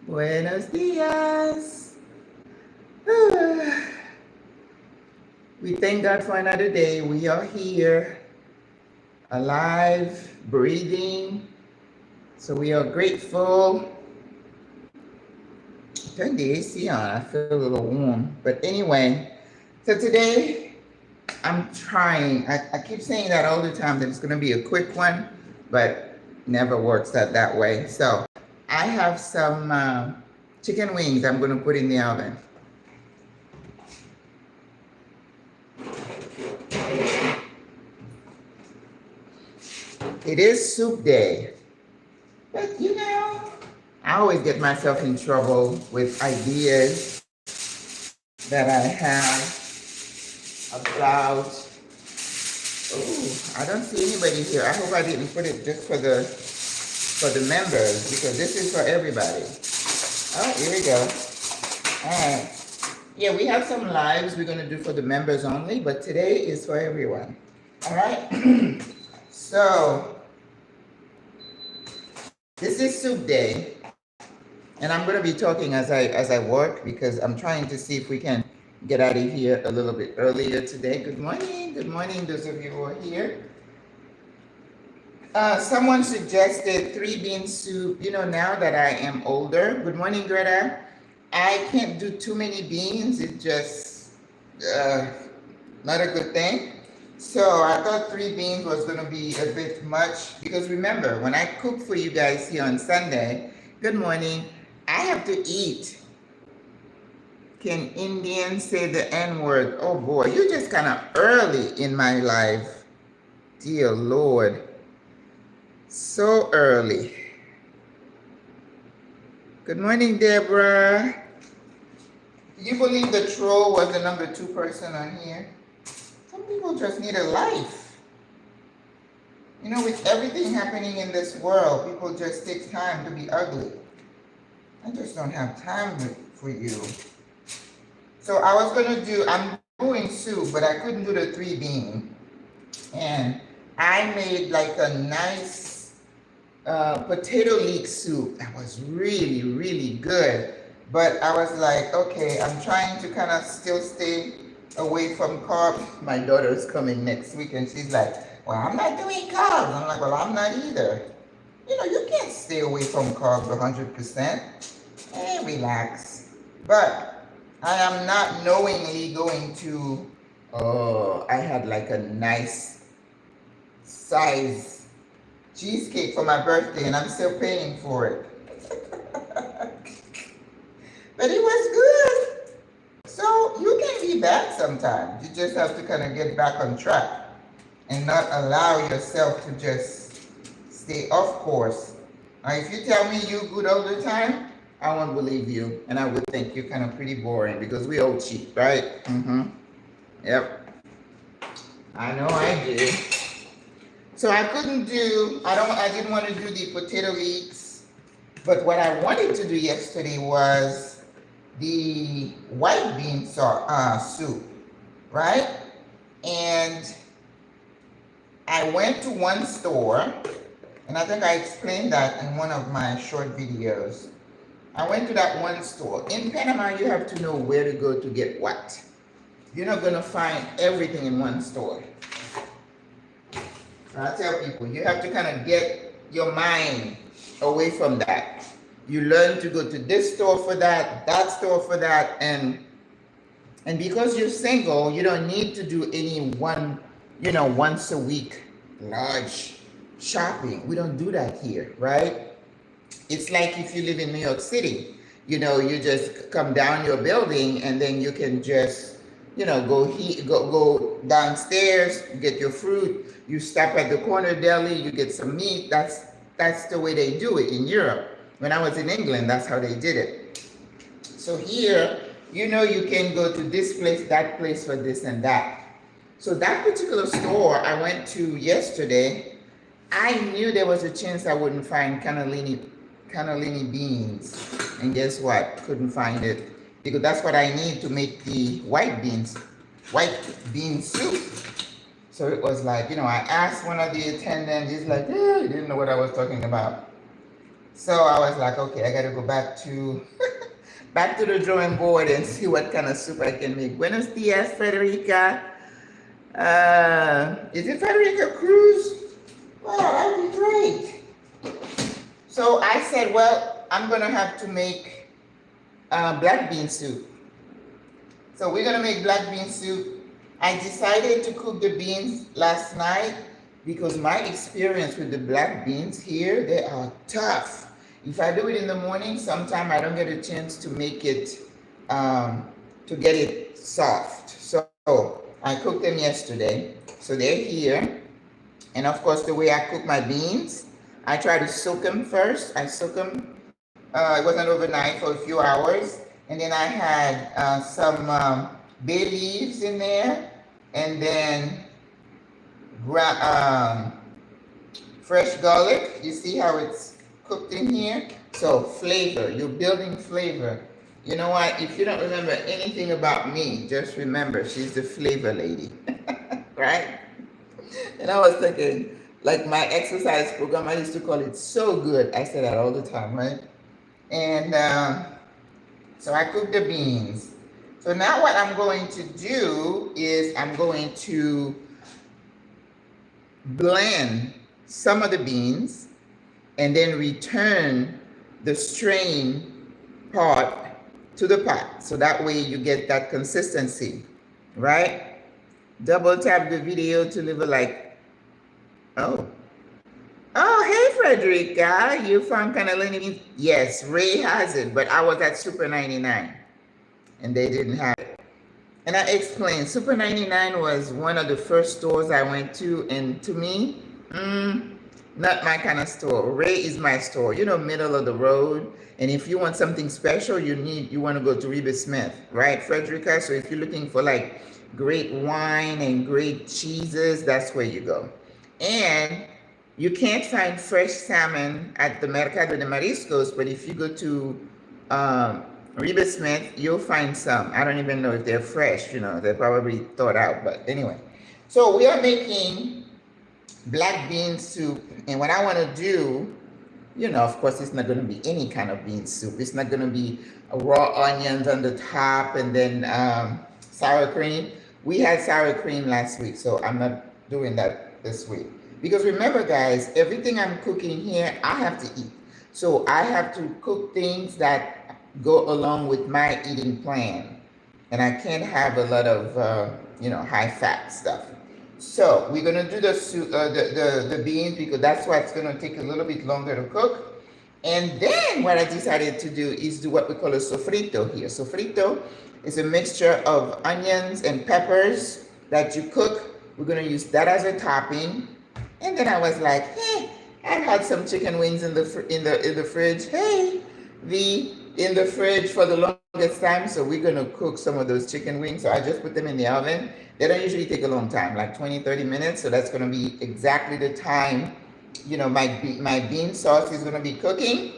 Buenos dias. We thank God for another day. We are here, alive, breathing. So we are grateful. Turn the AC on. I feel a little warm. But anyway, so today I'm trying. I keep saying that all the time that it's going to be a quick one, but never works out that way. So I have some chicken wings I'm going to put in the oven. It is soup day, but you know, I always get myself in trouble with ideas that I have about, oh, I don't see anybody here. I hope I didn't put it just for the members, because this is for everybody. Oh, here we go. All right. Yeah, we have some lives we're going to do for the members only, but today is for everyone. All right. So this is soup day, and I'm going to be talking as I work, because I'm trying to see if we can get out of here a little bit earlier today. Good morning, those of you who are here. Someone suggested 3-bean soup. You know, now that I am older, good morning, Greta, I can't do too many beans. It's just not a good thing. So I thought 3 beans was going to be a bit much, because remember, when I cook for you guys here on Sunday, good morning, I have to eat. Can Indians say the N-word? Oh boy, you're just kind of early in my life. Dear Lord. So early. Good morning, Deborah. Do you believe the troll was the number 2 person on here? Some people just need a life. You know, with everything happening in this world, people just take time to be ugly. I just don't have time for you. So I was going to do, I'm doing soup, but I couldn't do the 3-bean. And I made like a nice potato leek soup that was really, really good. But I was like, okay, I'm trying to kind of still stay away from carbs. My daughter's coming next week, and she's like, well, I'm not doing carbs. I'm like, well, I'm not either. You know, you can't stay away from carbs 100%. Hey, relax. But I am not knowingly going to, oh, I had like a nice size cheesecake for my birthday, and I'm still paying for it. But it was good. So you can be bad sometimes. You just have to kind of get back on track and not allow yourself to just stay off course. Now, if you tell me you're good all the time, I won't believe you, and I would think you're kind of pretty boring, because we all cheat, right? Yep. I know I do. So I couldn't do, I didn't want to do the potato leeks, but what I wanted to do yesterday was the white bean soup, right? And I went to one store, and I think I explained that in one of my short videos. I went to that one store. In Panama, you have to know where to go to get what. You're not going to find everything in one store. So I tell people, you have to kind of get your mind away from that. You learn to go to this store for that store for that, and because you're single, you don't need to do any once a week large shopping. We don't do that here, right? It's like if you live in New York City, you know, you just come down your building, and then you can just, you know, go downstairs, get your fruit, you stop at the corner deli, you get some meat. That's the way they do it in Europe. When I was in England, that's how they did it. So here, you know, you can go to this place, that place for this and that. So that particular store I went to yesterday, I knew there was a chance I wouldn't find cannellini beans. And guess what? Couldn't find it, because that's what I need to make the white bean soup. So it was like, you know, I asked one of the attendants, he's like, he didn't know what I was talking about. So I was like, okay, I gotta go back to back to the drawing board and see what kind of soup I can make. Buenos dias, Frederica. Is it Frederica Cruz? Wow, that'd be great. So I said, well, I'm gonna have to make black bean soup. So we're gonna make black bean soup. I decided to cook the beans last night because my experience with the black beans here, they are tough. If I do it in the morning, sometimes I don't get a chance to make it, to get it soft. So I cooked them yesterday. So they're here. And of course, the way I cook my beans, I try to soak them first. I soak them, it wasn't overnight, for a few hours. And then I had some bay leaves in there, and then fresh garlic. You see how it's cooked in here? So flavor, you're building flavor. You know what? If you don't remember anything about me, just remember she's the flavor lady, right? And I was thinking, like my exercise program, I used to call it So Good. I say that all the time, right? And so I cooked the beans. So now what I'm going to do is I'm going to blend some of the beans and then return the strain part to the pot. So that way you get that consistency, right? Double tap the video to leave a like. Oh, hey, Frederica, you found cannellini? Yes, Ray has it, but I was at Super 99 and they didn't have it. And I explained, Super 99 was one of the first stores I went to, and to me, not my kind of store. Ray is my store, you know, middle of the road. And if you want something special, you want to go to Reba Smith, right, Frederica? So if you're looking for like great wine and great cheeses, that's where you go. And you can't find fresh salmon at the Mercado de Mariscos, but if you go to Reba Smith, you'll find some. I don't even know if they're fresh, you know, they're probably thawed out, but anyway. So we are making black bean soup, and what I want to do, you know, of course, it's not going to be any kind of bean soup. It's not going to be raw onions on the top and then sour cream. We had sour cream last week, so I'm not doing that this week. Because remember, guys, everything I'm cooking here, I have to eat. So I have to cook things that go along with my eating plan. And I can't have a lot of, you know, high-fat stuff. So we're gonna do the beans because that's what's gonna take a little bit longer to cook. And then what I decided to do is do what we call a sofrito here. Sofrito is a mixture of onions and peppers that you cook. We're gonna use that as a topping. And then I was like, hey, I've had some chicken wings in the fridge. Hey, in the fridge for the longest time, so we're gonna cook some of those chicken wings. So I just put them in the oven. They don't usually take a long time, like 20-30 minutes. So that's gonna be exactly the time, you know, my bean sauce is gonna be cooking.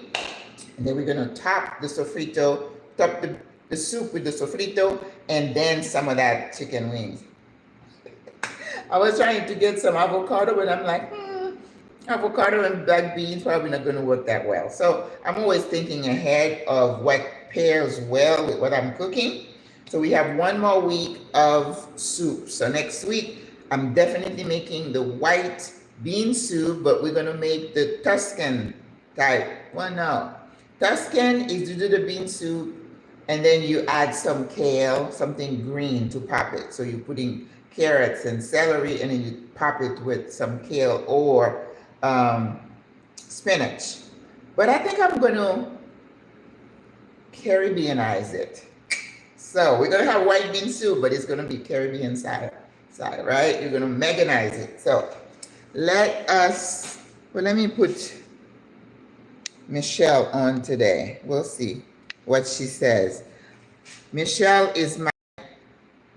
And then we're gonna top the sofrito, top the soup with the sofrito, and then some of that chicken wings. I was trying to get some avocado, but I'm like, avocado and black beans probably not going to work that well. So I'm always thinking ahead of what pairs well with what I'm cooking. So we have one more week of soup. So next week, I'm definitely making the white bean soup, but we're going to make the Tuscan type. Well, no. Tuscan is to do the bean soup, and then you add some kale, something green to pop it. So you're putting carrots and celery, and then you pop it with some kale or spinach. But I think I'm going to Caribbeanize it. So we're going to have white bean soup, but it's going to be Caribbean side, right? You're going to Meganize it. So let me put Michelle on today. We'll see what she says. Michelle is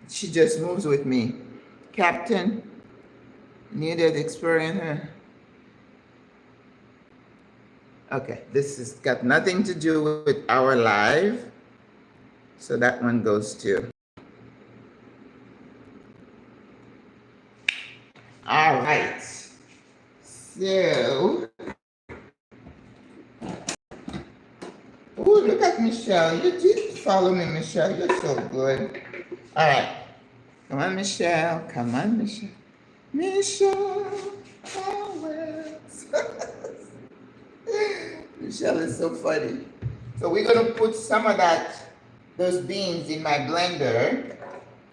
she just moves with me. Captain, needed exploring her. Okay, this has got nothing to do with our live. So that one goes to. All right. So Oh, look at Michelle. You did follow me, Michelle. You're so good. All right. Come on, Michelle. Come on, Michelle. Michelle always. Michelle is so funny. So we're gonna put some of those beans in my blender,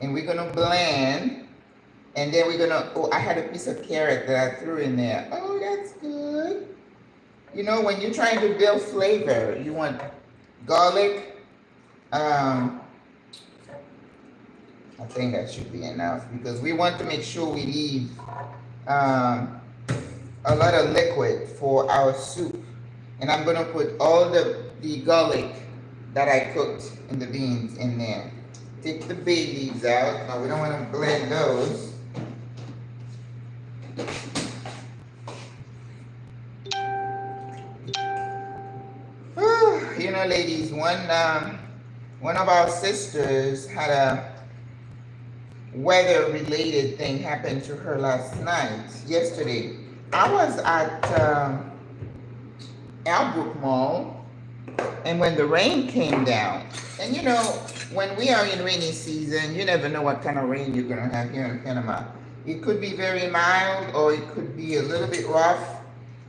and we're gonna blend, and then we're gonna, oh, I had a piece of carrot that I threw in there. Oh, that's good. You know, when you're trying to build flavor, you want garlic. I think that should be enough because we want to make sure we leave a lot of liquid for our soup. And I'm gonna put all the garlic that I cooked in the beans in there. Take the bay leaves out. No, we don't want to blend those. You know, ladies, one of our sisters had a weather-related thing happen to her yesterday. I was at Albrook Mall, and when the rain came down, and you know, when we are in rainy season, you never know what kind of rain you're gonna have here in Panama. It could be very mild, or it could be a little bit rough.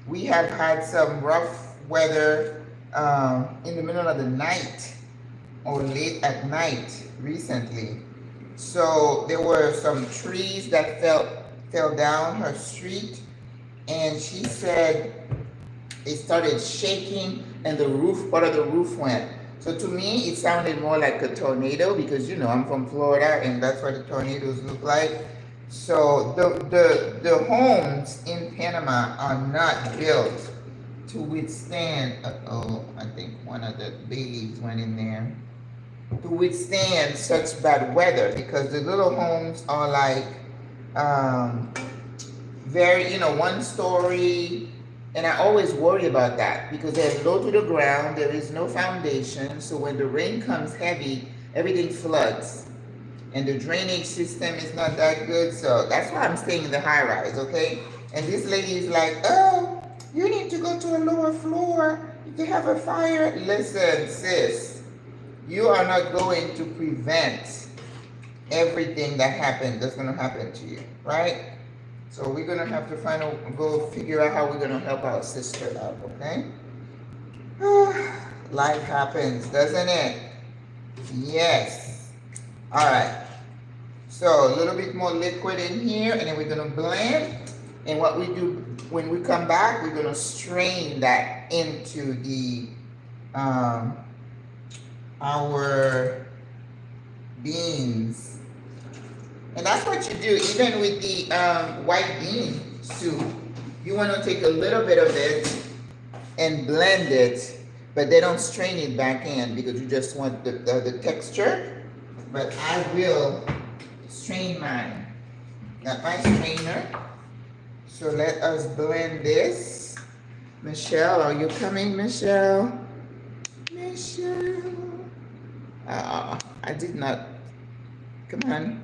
We have had some rough weather in the middle of the night or late at night recently. So there were some trees that fell down her street, and she said it started shaking and part of the roof went. So to me, it sounded more like a tornado because, you know, I'm from Florida and that's what the tornadoes look like. So the homes in Panama are not built to withstand, I think one of the bay leaves went in there, to withstand such bad weather because the little homes are like very, you know, 1 story. And I always worry about that because they're low to the ground, there is no foundation. So when the rain comes heavy, everything floods. And the drainage system is not that good. So that's why I'm staying in the high rise, okay? And this lady is like, oh, you need to go to a lower floor. If you have a fire, listen, sis, you are not going to prevent everything that's gonna happen to you, right? So we're gonna have to go figure out how we're gonna help our sister out, okay? Life happens, doesn't it? Yes. All right. So a little bit more liquid in here, and then we're gonna blend. And what we do when we come back, we're gonna strain that into the our beans. And that's what you do, even with the white bean soup. You want to take a little bit of it and blend it, but they don't strain it back in because you just want the texture. But I will strain mine. Got my strainer. So let us blend this. Michelle, are you coming, Michelle? Michelle. I did not. Come on.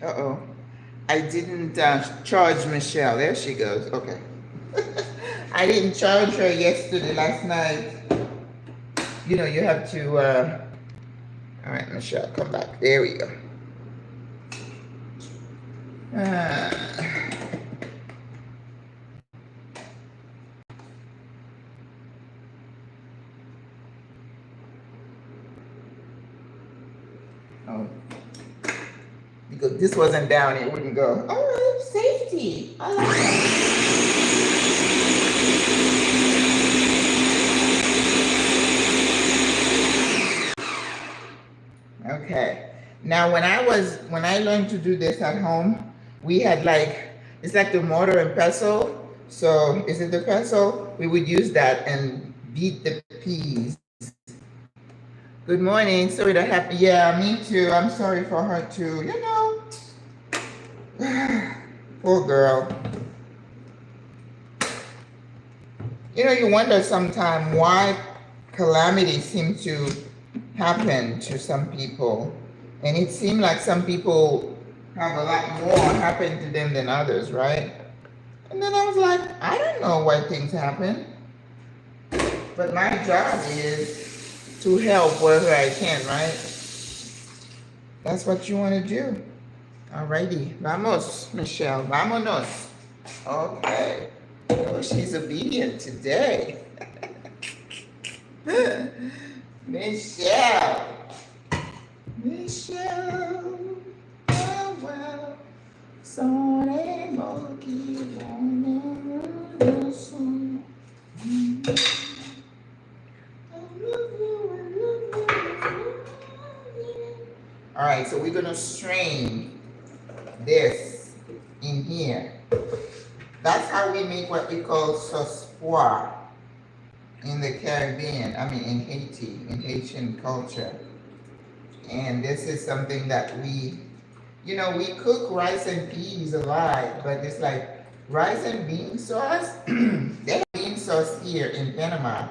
Uh-oh. I didn't charge Michelle. There she goes. Okay. I didn't charge her last night. You know, you have to, all right, Michelle, come back. There we go. Oh. Because this wasn't down, it wouldn't go. All right, safety. I like that. Okay. Now, when I learned to do this at home, we had it's like the mortar and pestle. So, is it the pestle? We would use that and beat the peas. Good morning. Sorry that happened. Yeah, me too. I'm sorry for her too. You know, poor girl. You know, you wonder sometimes why calamities seem to happen to some people. And it seemed like some people have a lot more happen to them than others, right? And then I was like, I don't know why things happen. But my job is to help wherever I can, right? That's what you want to do. Alrighty. Vamos, Michelle. Vámonos. Okay. Oh, she's obedient today. Michelle. Michelle. Oh, well. Sonemos que vamos All right, so we're going to strain this in here. That's how we make what we call sofrito in the Caribbean, I mean in Haiti, in Haitian culture. And this is something that we cook rice and peas alive, but it's like rice and bean sauce. They have bean sauce here in Panama,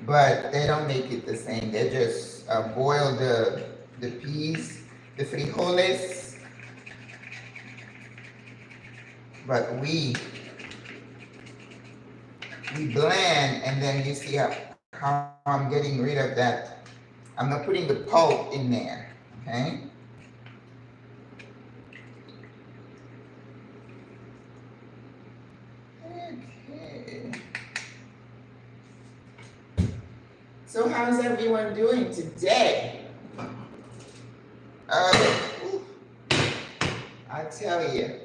but they don't make it the same. They just boil the peas, the frijoles, but we blend, and then you see how I'm getting rid of that. I'm not putting the pulp in there, okay? Okay. So how's everyone doing today? I tell you,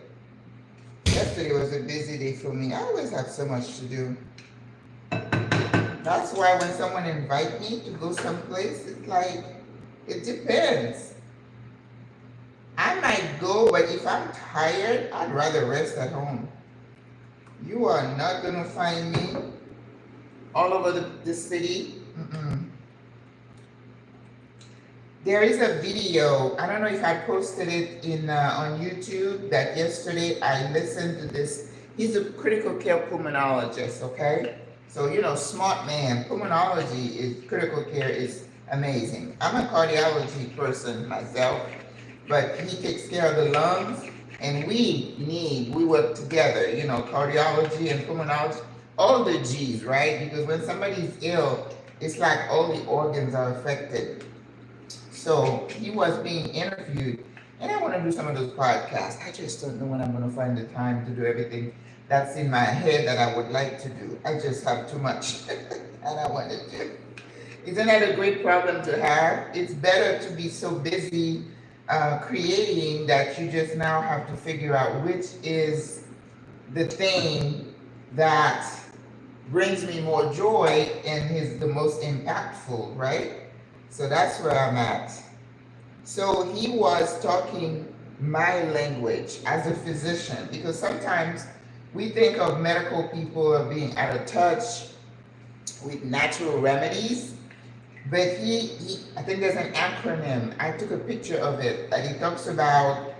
yesterday was a busy day for me. I always have so much to do. That's why when someone invites me to go someplace, it's like, it depends. I might go, but if I'm tired, I'd rather rest at home. You are not gonna find me all over the city. There is a video, I don't know if I posted it on YouTube, that yesterday I listened to this. He's a critical care pulmonologist, okay? So, smart man. Pulmonology critical care is amazing. I'm a cardiology person myself, but he takes care of the lungs, and we work together, cardiology and pulmonology, all the G's, right? Because when somebody's ill, it's like all the organs are affected. So he was being interviewed, and I want to do some of those podcasts. I just don't know when I'm going to find the time to do everything that's in my head that I would like to do. I just have too much that I want to do. Isn't that a great problem to have? It's better to be so busy creating that you just now have to figure out which is the thing that brings me more joy and is the most impactful, right? So that's where I'm at. So he was talking my language as a physician, because sometimes we think of medical people as being out of touch with natural remedies, but I think there's an acronym. I took a picture of it, and he talks about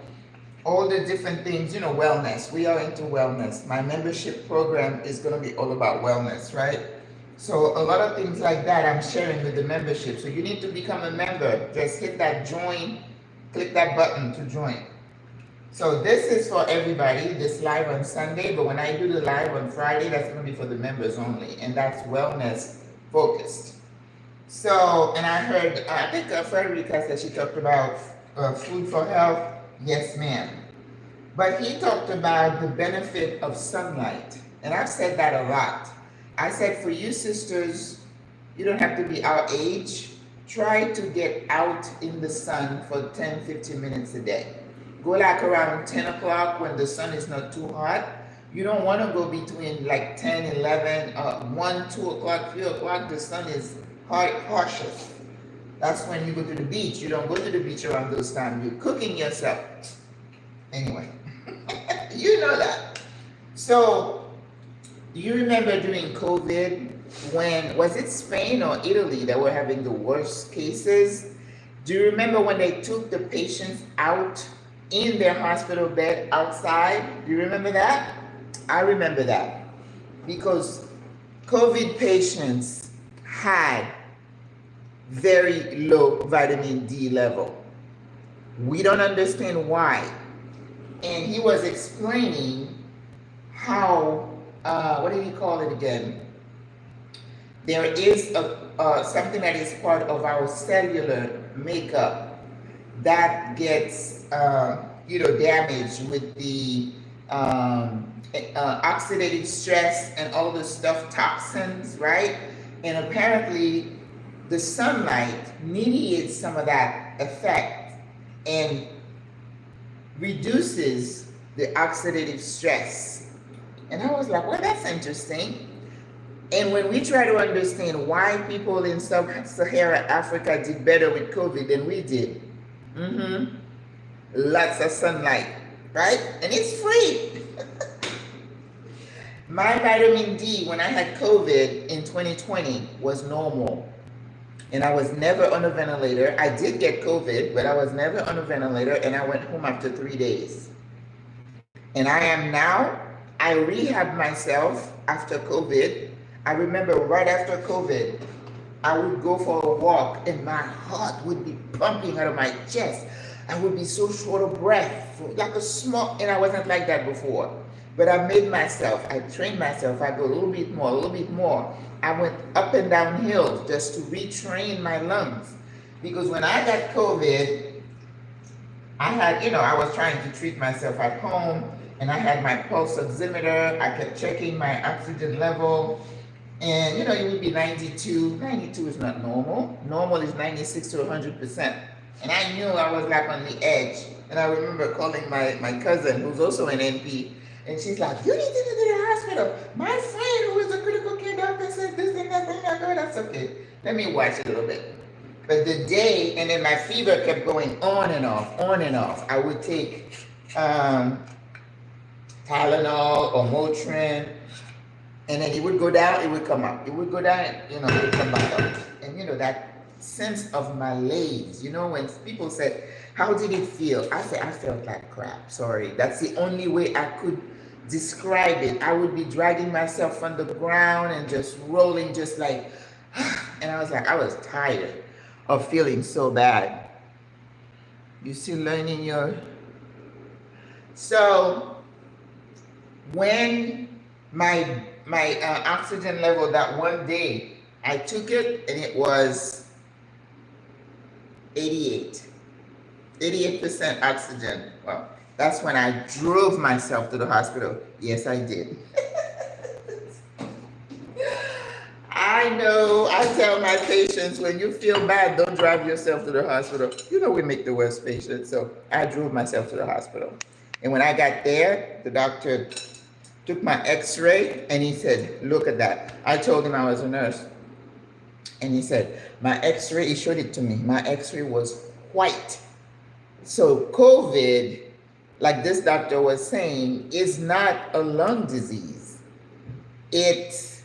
all the different things, wellness. We are into wellness. My membership program is going to be all about wellness, right? So a lot of things like that I'm sharing with the membership. So you need to become a member. Just hit that join, click that button to join. So this is for everybody, this live on Sunday, but when I do the live on Friday, that's going to be for the members only, and that's wellness focused. So, and I heard, I think Frederica said she talked about food for health. Yes, ma'am. But he talked about the benefit of sunlight, and I've said that a lot. I said, for you sisters, you don't have to be our age. Try to get out in the sun for 10, 15 minutes a day. Go like around 10 o'clock when the sun is not too hot. You don't want to go between like 10, 11, 1, 2 o'clock, 3 o'clock. The sun is harshest. That's when you go to the beach. You don't go to the beach around those times. You're cooking yourself. Anyway, you know that. So, do you remember during COVID when, was it Spain or Italy that were having the worst cases? Do you remember when they took the patients out in their hospital bed outside? Do you remember that? I remember that because COVID patients had very low vitamin D level. We don't understand why. And he was explaining how, what did he call it again? there is something that is part of our cellular makeup that gets damaged with the oxidative stress and all the stuff, toxins, right? And apparently the sunlight mediates some of that effect and reduces the oxidative stress. And I was like, well, that's interesting. And when we try to understand why people in sub-Saharan Africa did better with COVID than we did, lots of sunlight, right? And it's free. My vitamin D when I had COVID in 2020 was normal. And I was never on a ventilator. I did get COVID, but I was never on a ventilator, and I went home after 3 days. And I am now, I rehabbed myself after COVID. I remember right after COVID, I would go for a walk and my heart would be pumping out of my chest. I would be so short of breath, like a small, and I wasn't like that before. But I made myself, I trained myself, I go a little bit more, a little bit more. I went up and down hills just to retrain my lungs. Because when I got COVID, I had, I was trying to treat myself at home, and I had my pulse oximeter. I kept checking my oxygen level, and it would be 92. 92 is not normal. Normal is 96 to 100%. And I knew I was like on the edge. And I remember calling my cousin, who's also an NP, and she's like, you need to go to the hospital. My friend who is a critical care doctor said this and that, and I go, that's okay. Let me watch it a little bit. But the day, and then my fever kept going on and off, on and off. I would take Tylenol or Motrin, and then it would go down, it would come up. It would go down, it would come back up. And that sense of malaise, when people said, how did it feel? I said, I felt like crap, sorry. That's the only way I could describe it. I would be dragging myself on the ground and just rolling, just like, and I was like, I was tired of feeling so bad. You still learning so when my oxygen level that one day, I took it and it was 88% oxygen. Well, that's when I drove myself to the hospital. Yes, I did. I know, I tell my patients, when you feel bad, don't drive yourself to the hospital. We make the worst patients. So I drove myself to the hospital. And when I got there, the doctor took my x-ray and he said, look at that. I told him I was a nurse. And he said, my x-ray, he showed it to me. My x-ray was white. So COVID, like this doctor was saying, is not a lung disease. It's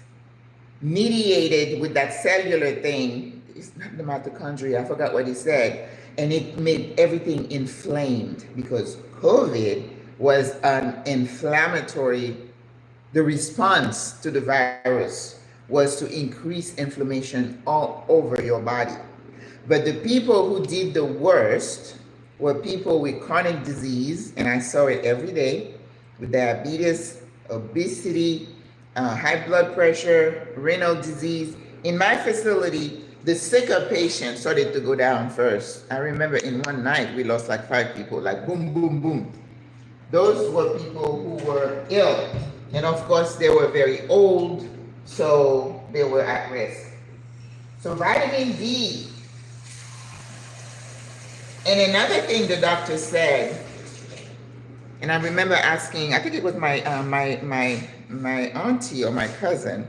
mediated with that cellular thing. It's not the mitochondria, I forgot what he said. And it made everything inflamed because COVID was an inflammatory, the response to the virus was to increase inflammation all over your body. But the people who did the worst were people with chronic disease, and I saw it every day, with diabetes, obesity, high blood pressure, renal disease. In my facility, the sicker patients started to go down first. I remember in one night, we lost like 5 people, like boom, boom, boom. Those were people who were ill. And of course, they were very old, so they were at risk. So vitamin D. And another thing the doctor said, and I remember asking, I think it was my auntie or my cousin,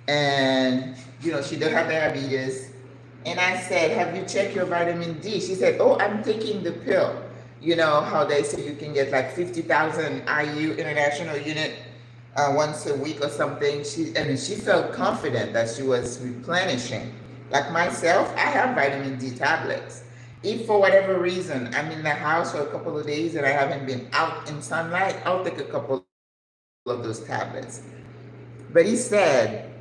and she did have diabetes, and I said, have you checked your vitamin D? She said, oh, I'm taking the pill. How they say you can get like 50,000 IU, international unit, once a week or something. She felt confident that she was replenishing. Like myself, I have vitamin D tablets. If for whatever reason I'm in the house for a couple of days and I haven't been out in sunlight, I'll take a couple of those tablets. But he said,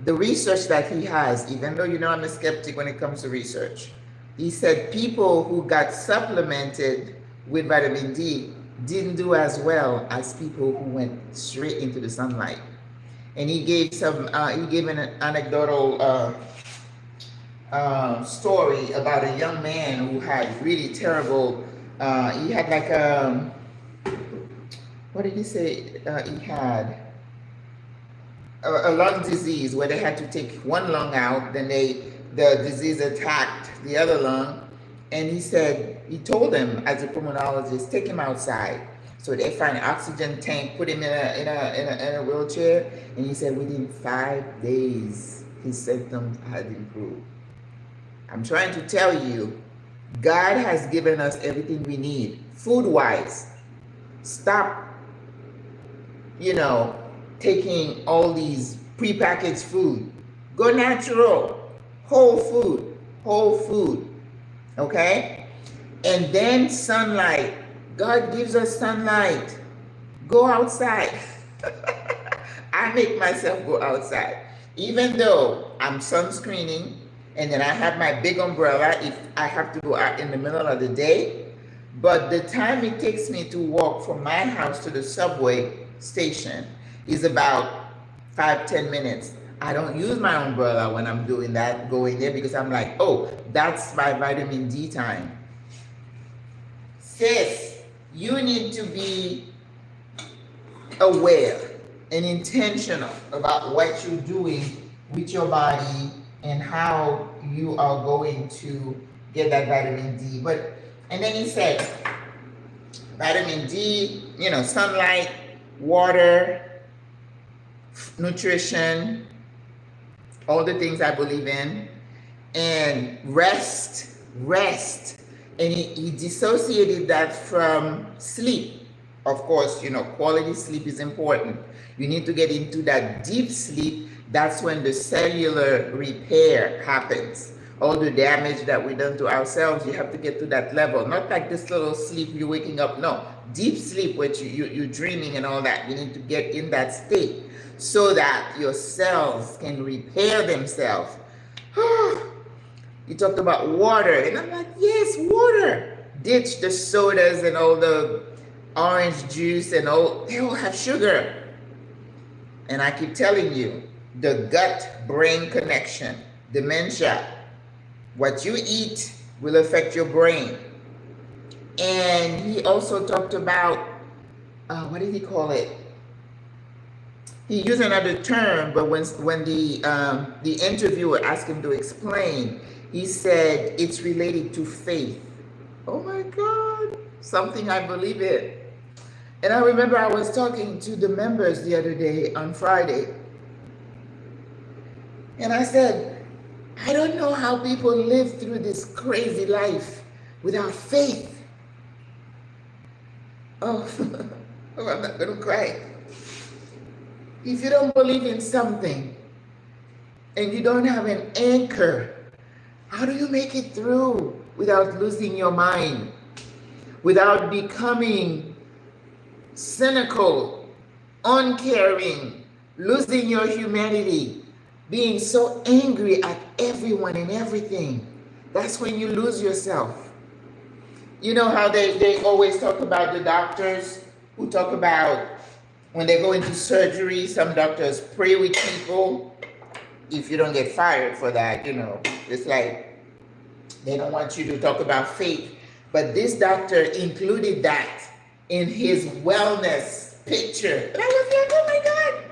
the research that he has, even though I'm a skeptic when it comes to research, he said people who got supplemented with vitamin D didn't do as well as people who went straight into the sunlight. and he gave an anecdotal story about a young man who had really terrible. He had like what did he say? He had a lung disease where they had to take one lung out, then the disease attacked the other lung, and he told them as a pulmonologist, take him outside. So they find an oxygen tank, put him in a wheelchair, and he said within 5 days his symptoms had improved. I'm trying to tell you, God has given us everything we need, food-wise. Stop, taking all these prepackaged food. Go natural, whole food, okay? And then sunlight. God gives us sunlight. Go outside. I make myself go outside. Even though I'm sunscreening, and then I have my big umbrella if I have to go out in the middle of the day. But the time it takes me to walk from my house to the subway station is about 5-10 minutes. I don't use my umbrella when I'm doing that, going there, because I'm like, oh, that's my vitamin D time. Sis, you need to be aware and intentional about what you're doing with your body and how you are going to get that vitamin D. And then he said, vitamin D, sunlight, water, nutrition, all the things I believe in, and rest. And he dissociated that from sleep. Of course, quality sleep is important. You need to get into that deep sleep. That's when the cellular repair happens. All the damage that we done to ourselves, you have to get to that level. Not like this little sleep you're waking up. No, deep sleep where you're dreaming and all that. You need to get in that state so that your cells can repair themselves. You talked about water, and I'm like, yes, water. Ditch the sodas and all the orange juice and all. They all have sugar. And I keep telling you, the gut-brain connection, dementia, what you eat will affect your brain. And he also talked about, what did he call it? He used another term, but when the interviewer asked him to explain, he said it's related to faith. Oh my God, something I believe in. And I remember I was talking to the members the other day on Friday, and I said, I don't know how people live through this crazy life without faith. Oh, I'm not going to cry. If you don't believe in something and you don't have an anchor, how do you make it through without losing your mind, without becoming cynical, uncaring, losing your humanity, being so angry at everyone and everything? That's when you lose yourself. You know how they always talk about the doctors who talk about when they go into surgery, some doctors pray with people. If you don't get fired for that, it's like they don't want you to talk about faith. But this doctor included that in his wellness picture. And I was like, oh my God,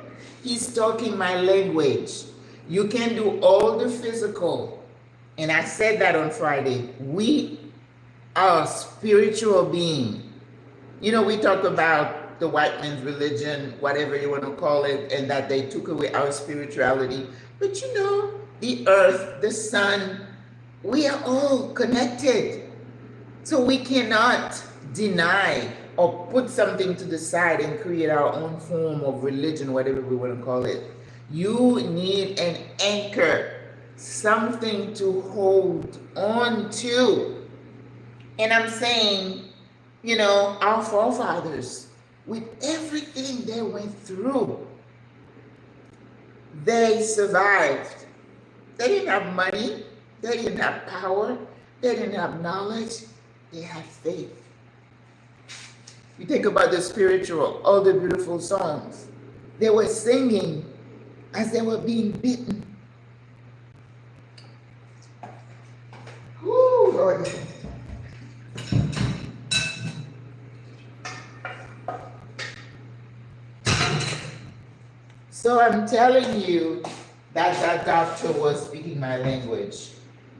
he's talking my language. You can do all the physical. And I said that on Friday. We are a spiritual being. We talk about the white man's religion, whatever you want to call it, and that they took away our spirituality. But the earth, the sun, we are all connected. So we cannot deny or put something to the side and create our own form of religion, whatever we want to call it. You need an anchor, something to hold on to. And I'm saying, our forefathers, with everything they went through, they survived. They didn't have money. They didn't have power. They didn't have knowledge. They had faith. You think about the spiritual, all the beautiful songs. They were singing as they were being beaten. Whoo, Lord. So I'm telling you that that doctor was speaking my language.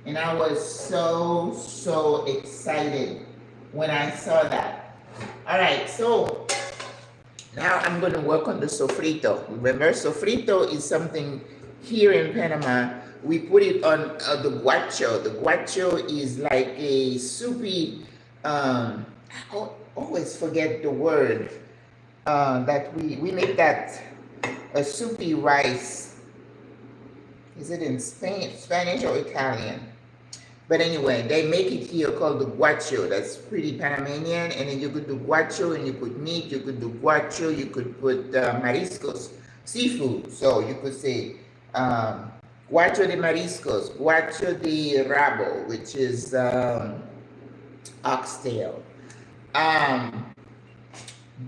And I was so excited when I saw that. All right, so now I'm going to work on the sofrito. Remember, sofrito is something here in Panama. We put it on the guacho. The guacho is like a soupy, I always forget the word, that we make that a soupy rice. Is it in Spanish or Italian? But anyway, they make it here called the guacho. That's pretty Panamanian. And then you could do guacho and you put meat. You could do guacho. You could put mariscos, seafood. So you could say guacho de mariscos, guacho de rabo, which is oxtail.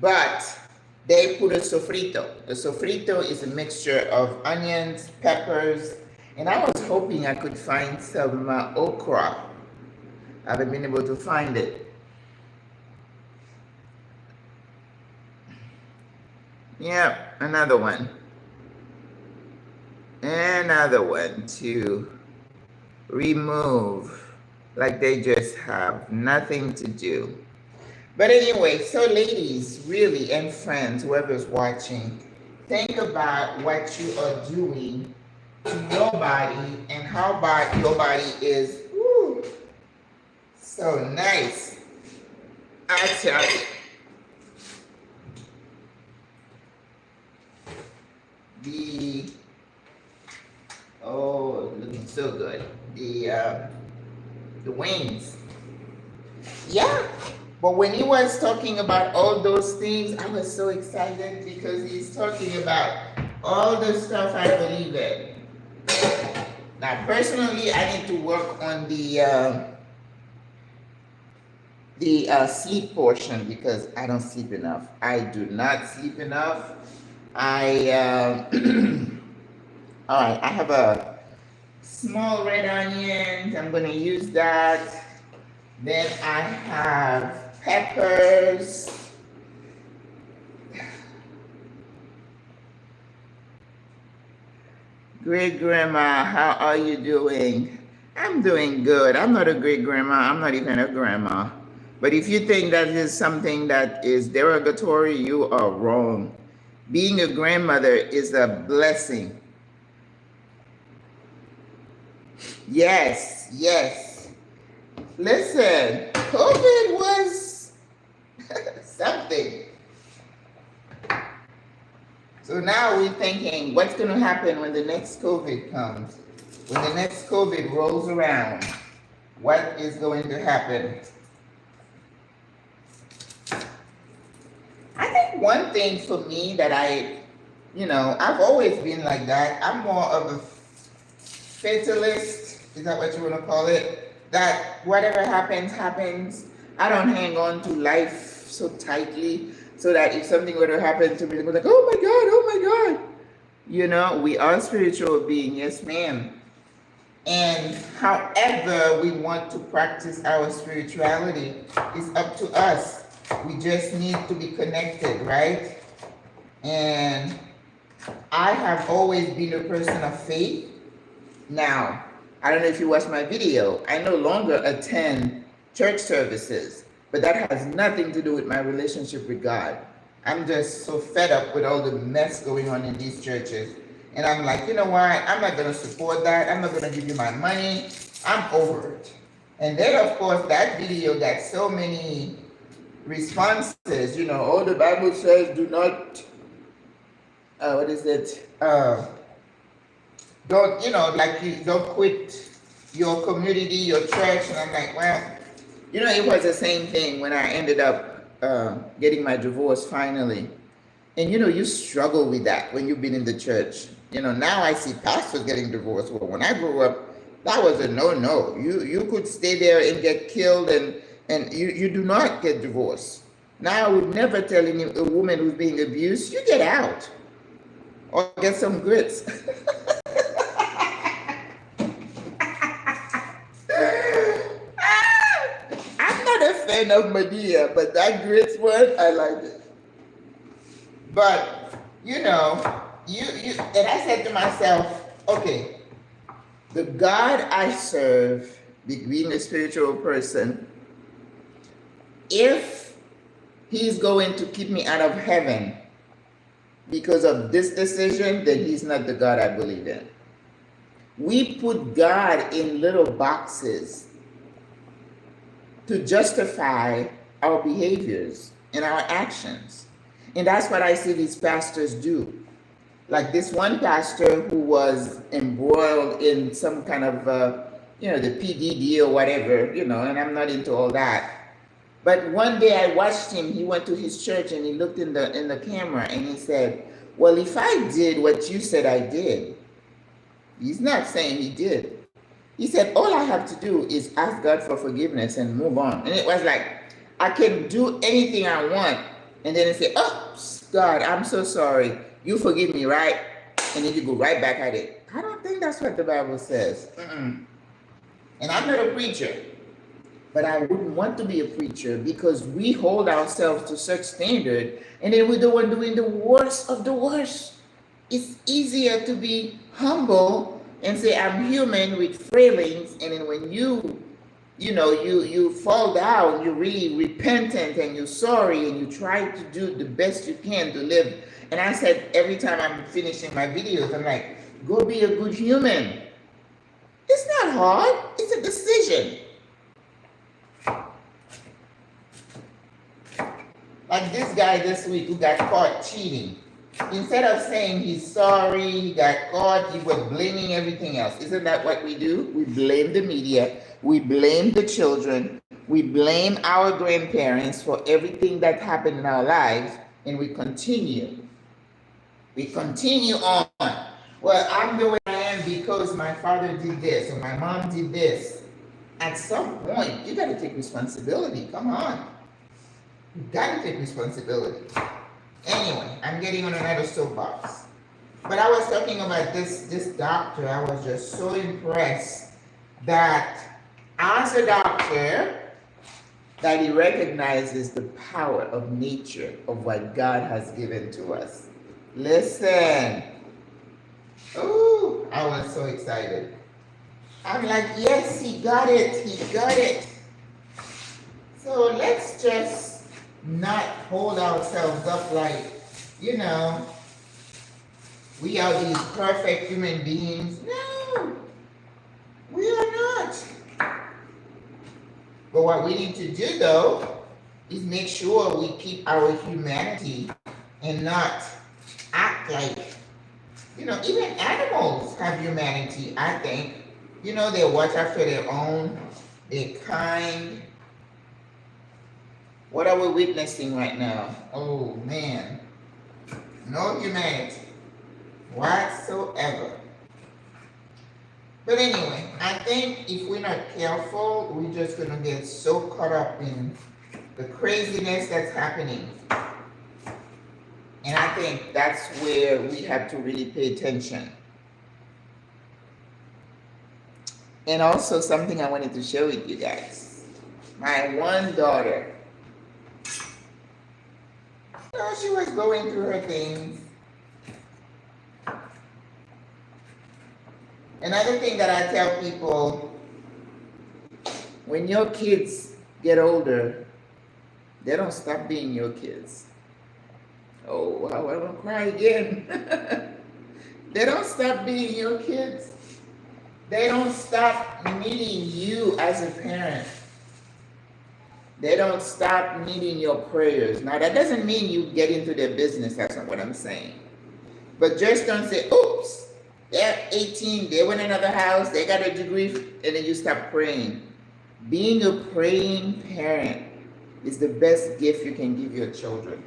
But they put a sofrito. The sofrito is a mixture of onions, peppers, and I was hoping I could find some okra. I haven't been able to find it. Yeah, another one. Another one to remove, like they just have nothing to do. But anyway, so ladies, really, and friends, whoever's watching, think about what you are doing to your body and how your body is. Woo, so nice. I tell you. Looking so good. The wings. Yeah. But when he was talking about all those things, I was so excited because he's talking about all the stuff I believe in. Now, personally, I need to work on the sleep portion because I don't sleep enough. I do not sleep enough. All right, I have a small red onion. I'm going to use that. Then I have peppers. Great grandma, how are you doing? I'm doing good. I'm not a great grandma. I'm not even a grandma. But if you think that is something that is derogatory, you are wrong. Being a grandmother is a blessing. Yes, yes. Listen, COVID was something. So now we're thinking, what's going to happen when the next COVID comes? When the next COVID rolls around, what is going to happen? I think one thing for me that I've always been like that. I'm more of a fatalist. Is that what you want to call it? That whatever happens, happens. I don't hang on to life so tightly so that if something were to happen to me, they're like, oh my God. We are spiritual beings, yes ma'am. And however we want to practice our spirituality is up to us. We just need to be connected, right? And I have always been a person of faith. Now, I don't know if you watched my video. I no longer attend church services, but that has nothing to do with my relationship with God. I'm just so fed up with all the mess going on in these churches. And I'm like, you know what? I'm not going to support that. I'm not going to give you my money. I'm over it. And then, of course, that video got so many responses. The Bible says do not, don't quit your community, your church. And I'm like, well, it was the same thing when I ended up getting my divorce finally. And you struggle with that when you've been in the church. Now I see pastors getting divorced. Well, when I grew up, that was a no. You could stay there and get killed, and you do not get divorced. Now I would never tell a woman who's being abused, you get out. or get some grits. I'm not a fan of Medea, but that grits one, I like it. But you know, and I said to myself, okay, the God I serve, being a spiritual person, if he's going to keep me out of heaven because of this decision, then he's not the God I believe in. We put God in little boxes to justify our behaviors and our actions. And that's what I see these pastors do. Like this one pastor who was embroiled in some kind of, the PDD or whatever, and I'm not into all that. But one day I watched him, he went to his church and he looked in the camera and he said, well, if I did what you said I did, he's not saying he did. He said, all I have to do is ask God for forgiveness and move on. And it was like, I can do anything I want. And then he said, oh, God, I'm so sorry. You forgive me, right? And then you go right back at it. I don't think that's what the Bible says. And I'm not a preacher. But I wouldn't want to be a preacher because we hold ourselves to such standard and then we're the one doing the worst of the worst. It's easier to be humble and say, I'm human with failings. And then when you fall down, you're really repentant and you're sorry and you try to do the best you can to live. And I said, every time I'm finishing my videos, I'm like, go be a good human. It's not hard. It's a decision. Like this guy this week who got caught cheating. Instead of saying he's sorry, he got caught, he was blaming everything else. Isn't that what we do? We blame the media, we blame the children, we blame our grandparents for everything that happened in our lives, and we continue. We continue on. Well, I'm the way I am because my father did this or my mom did this. At some point, you got to take responsibility. Come on. You got to take responsibility. Anyway, I'm getting on another soapbox. But I was talking about this doctor. I was just so impressed that as a doctor, that he recognizes the power of nature, of what God has given to us. Listen. Oh, I was so excited. I'm like, yes, he got it. He got it. So let's just not hold ourselves up like, we are these perfect human beings. No, we are not. But what we need to do, though, is make sure we keep our humanity and not act like, even animals have humanity, I think. They watch after their own, they're kind. What are we witnessing right now? Oh, man. No humanity whatsoever. But anyway, I think if we're not careful, we're just going to get so caught up in the craziness that's happening. And I think that's where we have to really pay attention. And also something I wanted to share with you guys. My one daughter, she was going through her things. Another thing that I tell people, when your kids get older, they don't stop being your kids. Oh, I want to cry again. They don't stop being your kids. They don't stop needing you as a parent. They don't stop needing your prayers. Now, that doesn't mean you get into their business. That's not what I'm saying. But just don't say, oops, they're 18, they went in another house, they got a degree, and then you stop praying. Being a praying parent is the best gift you can give your children.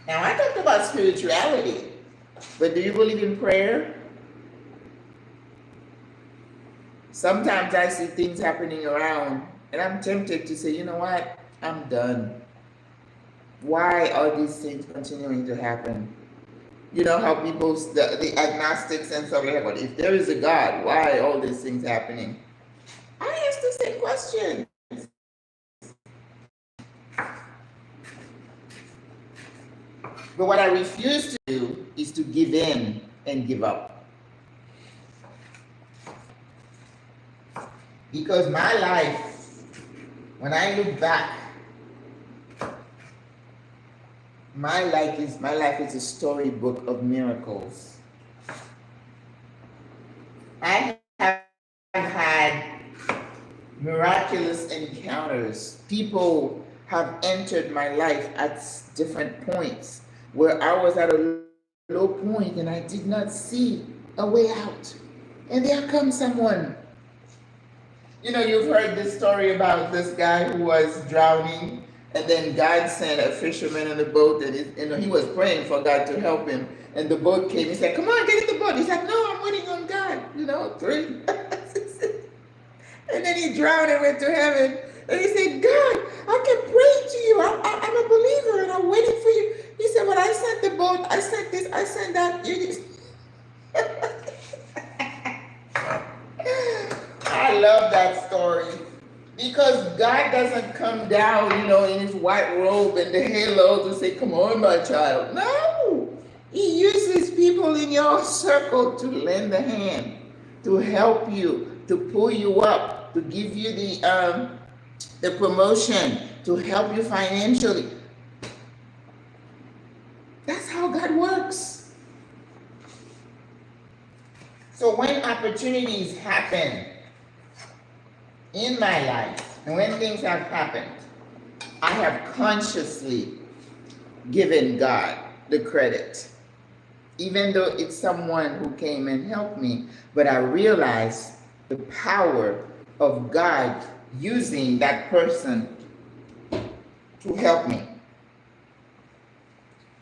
Now, I talked about spirituality, but do you believe in prayer? Sometimes I see things happening around, and I'm tempted to say, you know what? I'm done. Why are these things continuing to happen? You know how people, the agnostics and stuff like that, but if there is a God, why are all these things happening? I ask the same question. But what I refuse to do is to give in and give up. Because my life, when I look back, my life is a storybook of miracles. I have had miraculous encounters. People have entered my life at different points where I was at a low point and I did not see a way out. And there comes someone. You know, you've heard this story about this guy who was drowning, and then God sent a fisherman on the boat, and he was praying for God to help him. And the boat came. He said, "Come on, get in the boat." He's like, "No, I'm waiting on God." You know, 3. And then he drowned and went to heaven. And he said, "God, I can pray to you. I'm a believer and I'm waiting for you." He said, "Well, I sent the boat. I sent this. I sent that." I love that story. Because God doesn't come down, you know, in his white robe and the halo to say, "Come on, my child." No. He uses people in your circle to lend a hand, to help you, to pull you up, to give you the promotion, to help you financially. That's how God works. So when opportunities happen in my life, and when things have happened, I have consciously given God the credit. Even though it's someone who came and helped me, but I realized the power of God using that person to help me.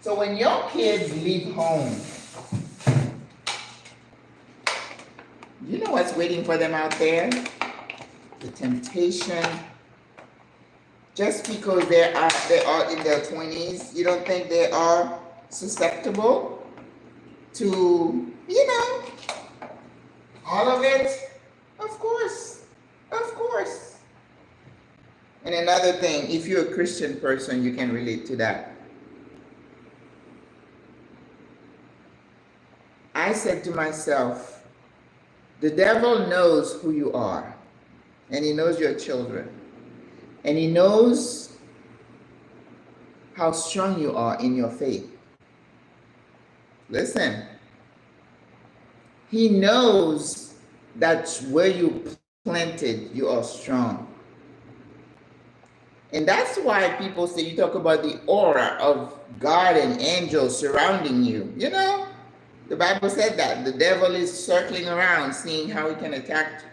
So when your kids leave home, you know what's waiting for them out there? The temptation. Just because they are in their 20s, you don't think they are susceptible to, you know, all of it? Of course. Of course. And another thing, if you're a Christian person, you can relate to that. I said to myself, the devil knows who you are, and he knows your children, and he knows how strong you are in your faith. Listen, he knows that where you planted, you are strong. And that's why people say, you talk about the aura of God and angels surrounding you. You know, the Bible said that the devil is circling around, seeing how he can attack you.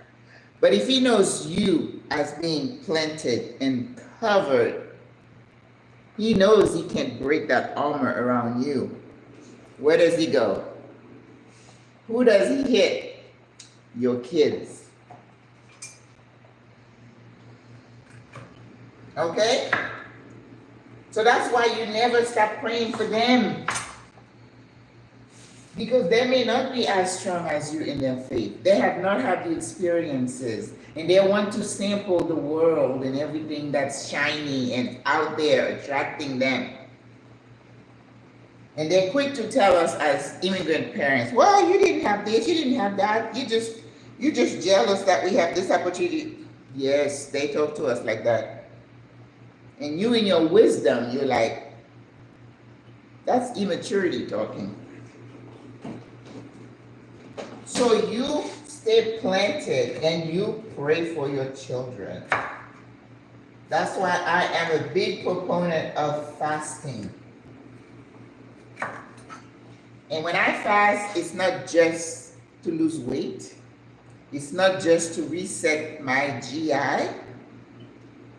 But if he knows you as being planted and covered, he knows he can't break that armor around you. Where does he go? Who does he hit? Your kids. Okay? So that's why you never stop praying for them. Because they may not be as strong as you in their faith. They have not had the experiences. And they want to sample the world and everything that's shiny and out there attracting them. And they're quick to tell us as immigrant parents, well, you didn't have this, you didn't have that. You're just jealous that we have this opportunity. Yes, they talk to us like that. And you in your wisdom, you're like, that's immaturity talking. So you stay planted and you pray for your children. That's why I am a big proponent of fasting. And when I fast, it's not just to lose weight. It's not just to reset my GI.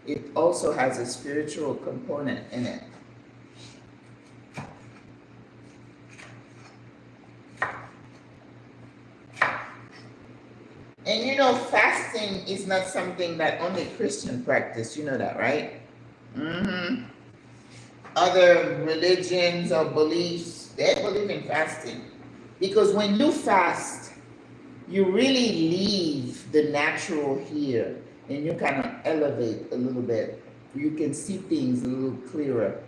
It also has a spiritual component in it. And you know, fasting is not something that only Christians practice. You know that, right? other religions or beliefs, they believe in fasting. Because when you fast, you really leave the natural here and you kind of elevate a little bit. You can see things a little clearer.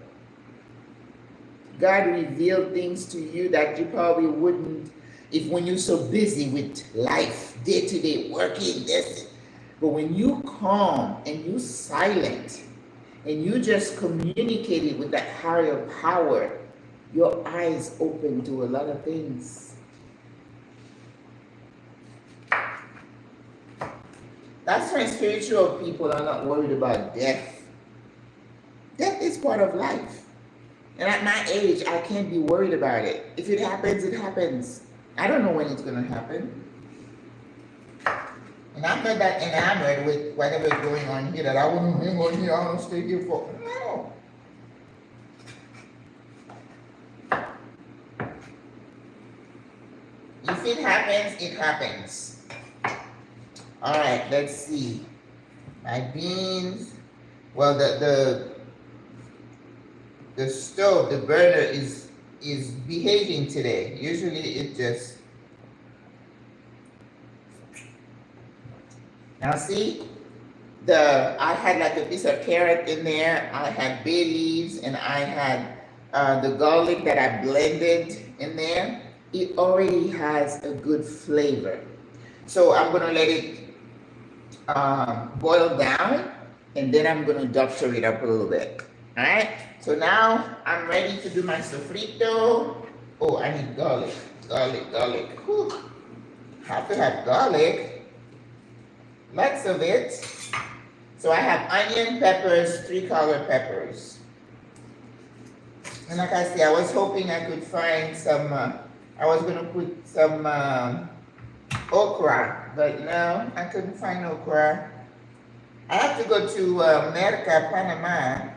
God revealed things to you that you probably wouldn't if when you're so busy with life, day to day, working, this. But when you calm and you silent and you just communicated with that higher power, your eyes open to a lot of things. That's why spiritual people are not worried about death. Death is part of life. And at my age, I can't be worried about it. If it happens, it happens. I don't know when it's going to happen. And I'm not that enamored with whatever's going on here that I wouldn't hang on here, I want to stay here for. No. If it happens, it happens. All right, let's see. My beans. Well, the stove, the burner is behaving today. Usually it just. Now see, I had like a piece of carrot in there. I had bay leaves and I had the garlic that I blended in there. It already has a good flavor. So I'm gonna let it boil down and then I'm gonna doctor it up a little bit. All right, so now I'm ready to do my sofrito. Oh, I need garlic. Whew. Have to have garlic. Lots of it. So I have onion, peppers, 3 color peppers. And like I said, I was hoping I could find some, I was going to put some okra, but no, I couldn't find okra. I have to go to Merca, Panama.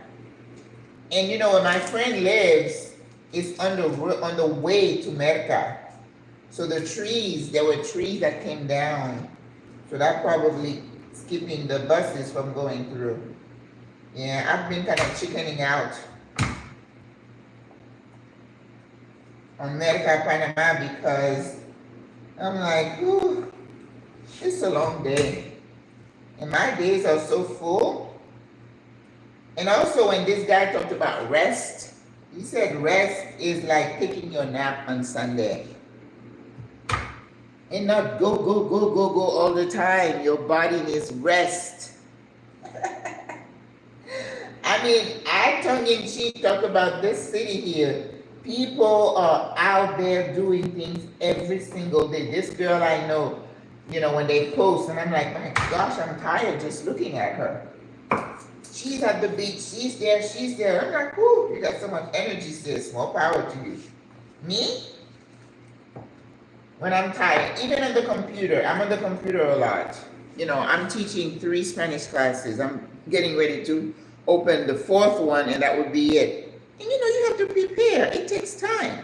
And you know, where my friend lives is on the way to Merca. So the trees, there were trees that came down. So that probably skipping the buses from going through. Yeah, I've been kind of chickening out on Merca, Panama because I'm like, ooh, it's a long day. And my days are so full. And also when this guy talked about rest, he said rest is like taking your nap on Sunday. And not go all the time. Your body needs rest. I mean, I tongue-in-cheek talk about this city here. People are out there doing things every single day. This girl I know, you know, when they post, and I'm like, my gosh, I'm tired just looking at her. She's at the beach, she's there. I'm like, whoo, you got so much energy, sis. More power to you. Me? When I'm tired, even on the computer, I'm on the computer a lot. You know, I'm teaching 3 Spanish classes. I'm getting ready to open the 4th one, and that would be it. And you know, you have to prepare. It takes time.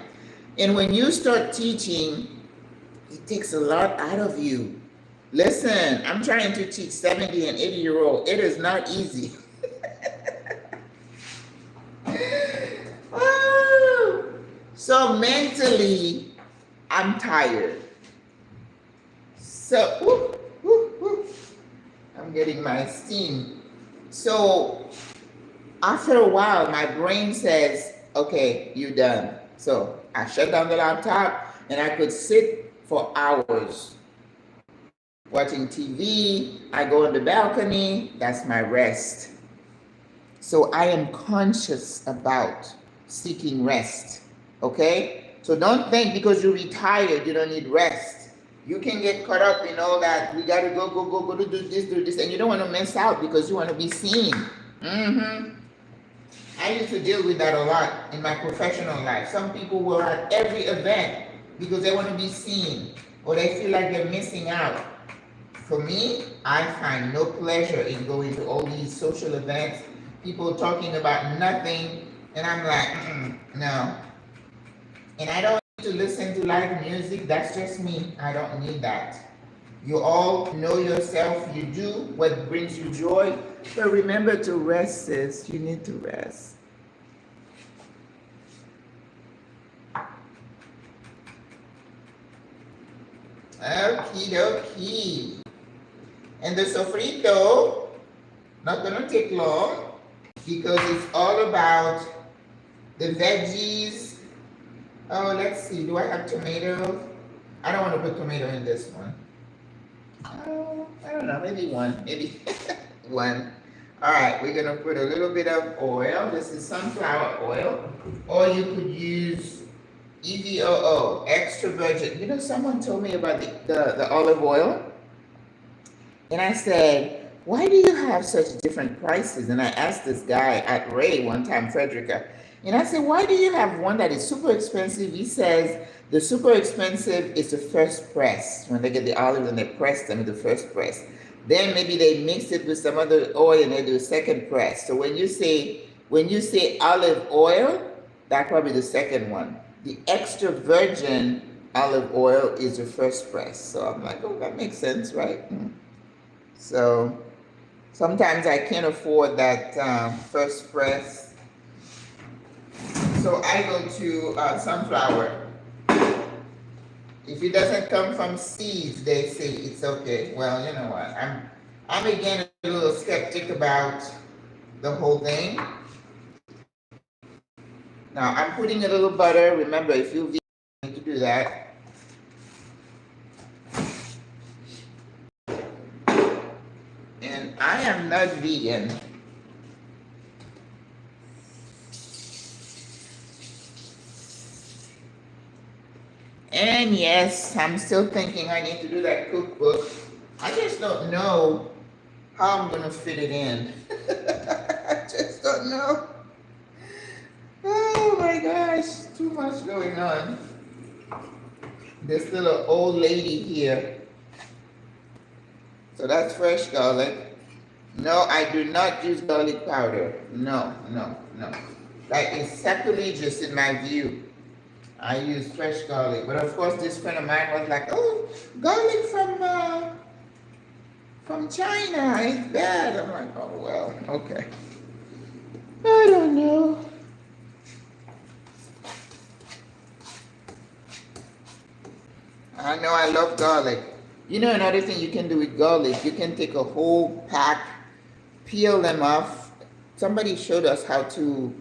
And when you start teaching, it takes a lot out of you. Listen, I'm trying to teach 70 and 80-year-old. It is not easy. Oh. So mentally, I'm tired. So, I'm getting my steam. So, after a while, my brain says, okay, you're done. So, I shut down the laptop and I could sit for hours watching TV. I go on the balcony. That's my rest. So, I am conscious about seeking rest. Okay? So don't think because you're retired, you don't need rest. You can get caught up in all that. We got to go to do this. And you don't want to miss out because you want to be seen. I used to deal with that a lot in my professional life. Some people were at every event because they want to be seen or they feel like they're missing out. For me, I find no pleasure in going to all these social events, people talking about nothing. And I'm like, no. And I don't need to listen to live music. That's just me. I don't need that. You all know yourself. You do what brings you joy. But remember to rest, sis. You need to rest. Okie dokie. And the sofrito, not gonna take long because it's all about the veggies. Oh, let's see. Do I have tomato? I don't want to put tomato in this one. Oh, I don't know. Maybe one. Maybe one. All right. We're gonna put a little bit of oil. This is sunflower oil, or you could use EVOO, extra virgin. You know, someone told me about the olive oil, and I said, why do you have such different prices? And I asked this guy at Ray one time, Frederica, and I said, why do you have one that is super expensive? He says, the super expensive is the first press. When they get the olives and they press them in the first press. Then maybe they mix it with some other oil and they do a second press. So when you say olive oil, that's probably the second one. The extra virgin olive oil is the first press. So I'm like, oh, that makes sense, right? So sometimes I can't afford that first press. So I go to sunflower. If it doesn't come from seeds, they say it's okay. Well, you know what? I'm again a little skeptic about the whole thing. Now I'm putting a little butter. Remember, if you vegan, to do that. And I am not vegan. And yes, I'm still thinking I need to do that cookbook. I just don't know how I'm gonna fit it in. I just don't know. Oh my gosh, too much going on. This little old lady here. So that's fresh garlic. No, I do not use garlic powder. No. That is sacrilegious in my view. I use fresh garlic. But of course, this friend of mine was like, oh, garlic from China is bad. I'm like, oh, well, okay. I don't know. I know I love garlic. You know another thing you can do with garlic, you can take a whole pack, peel them off. Somebody showed us how to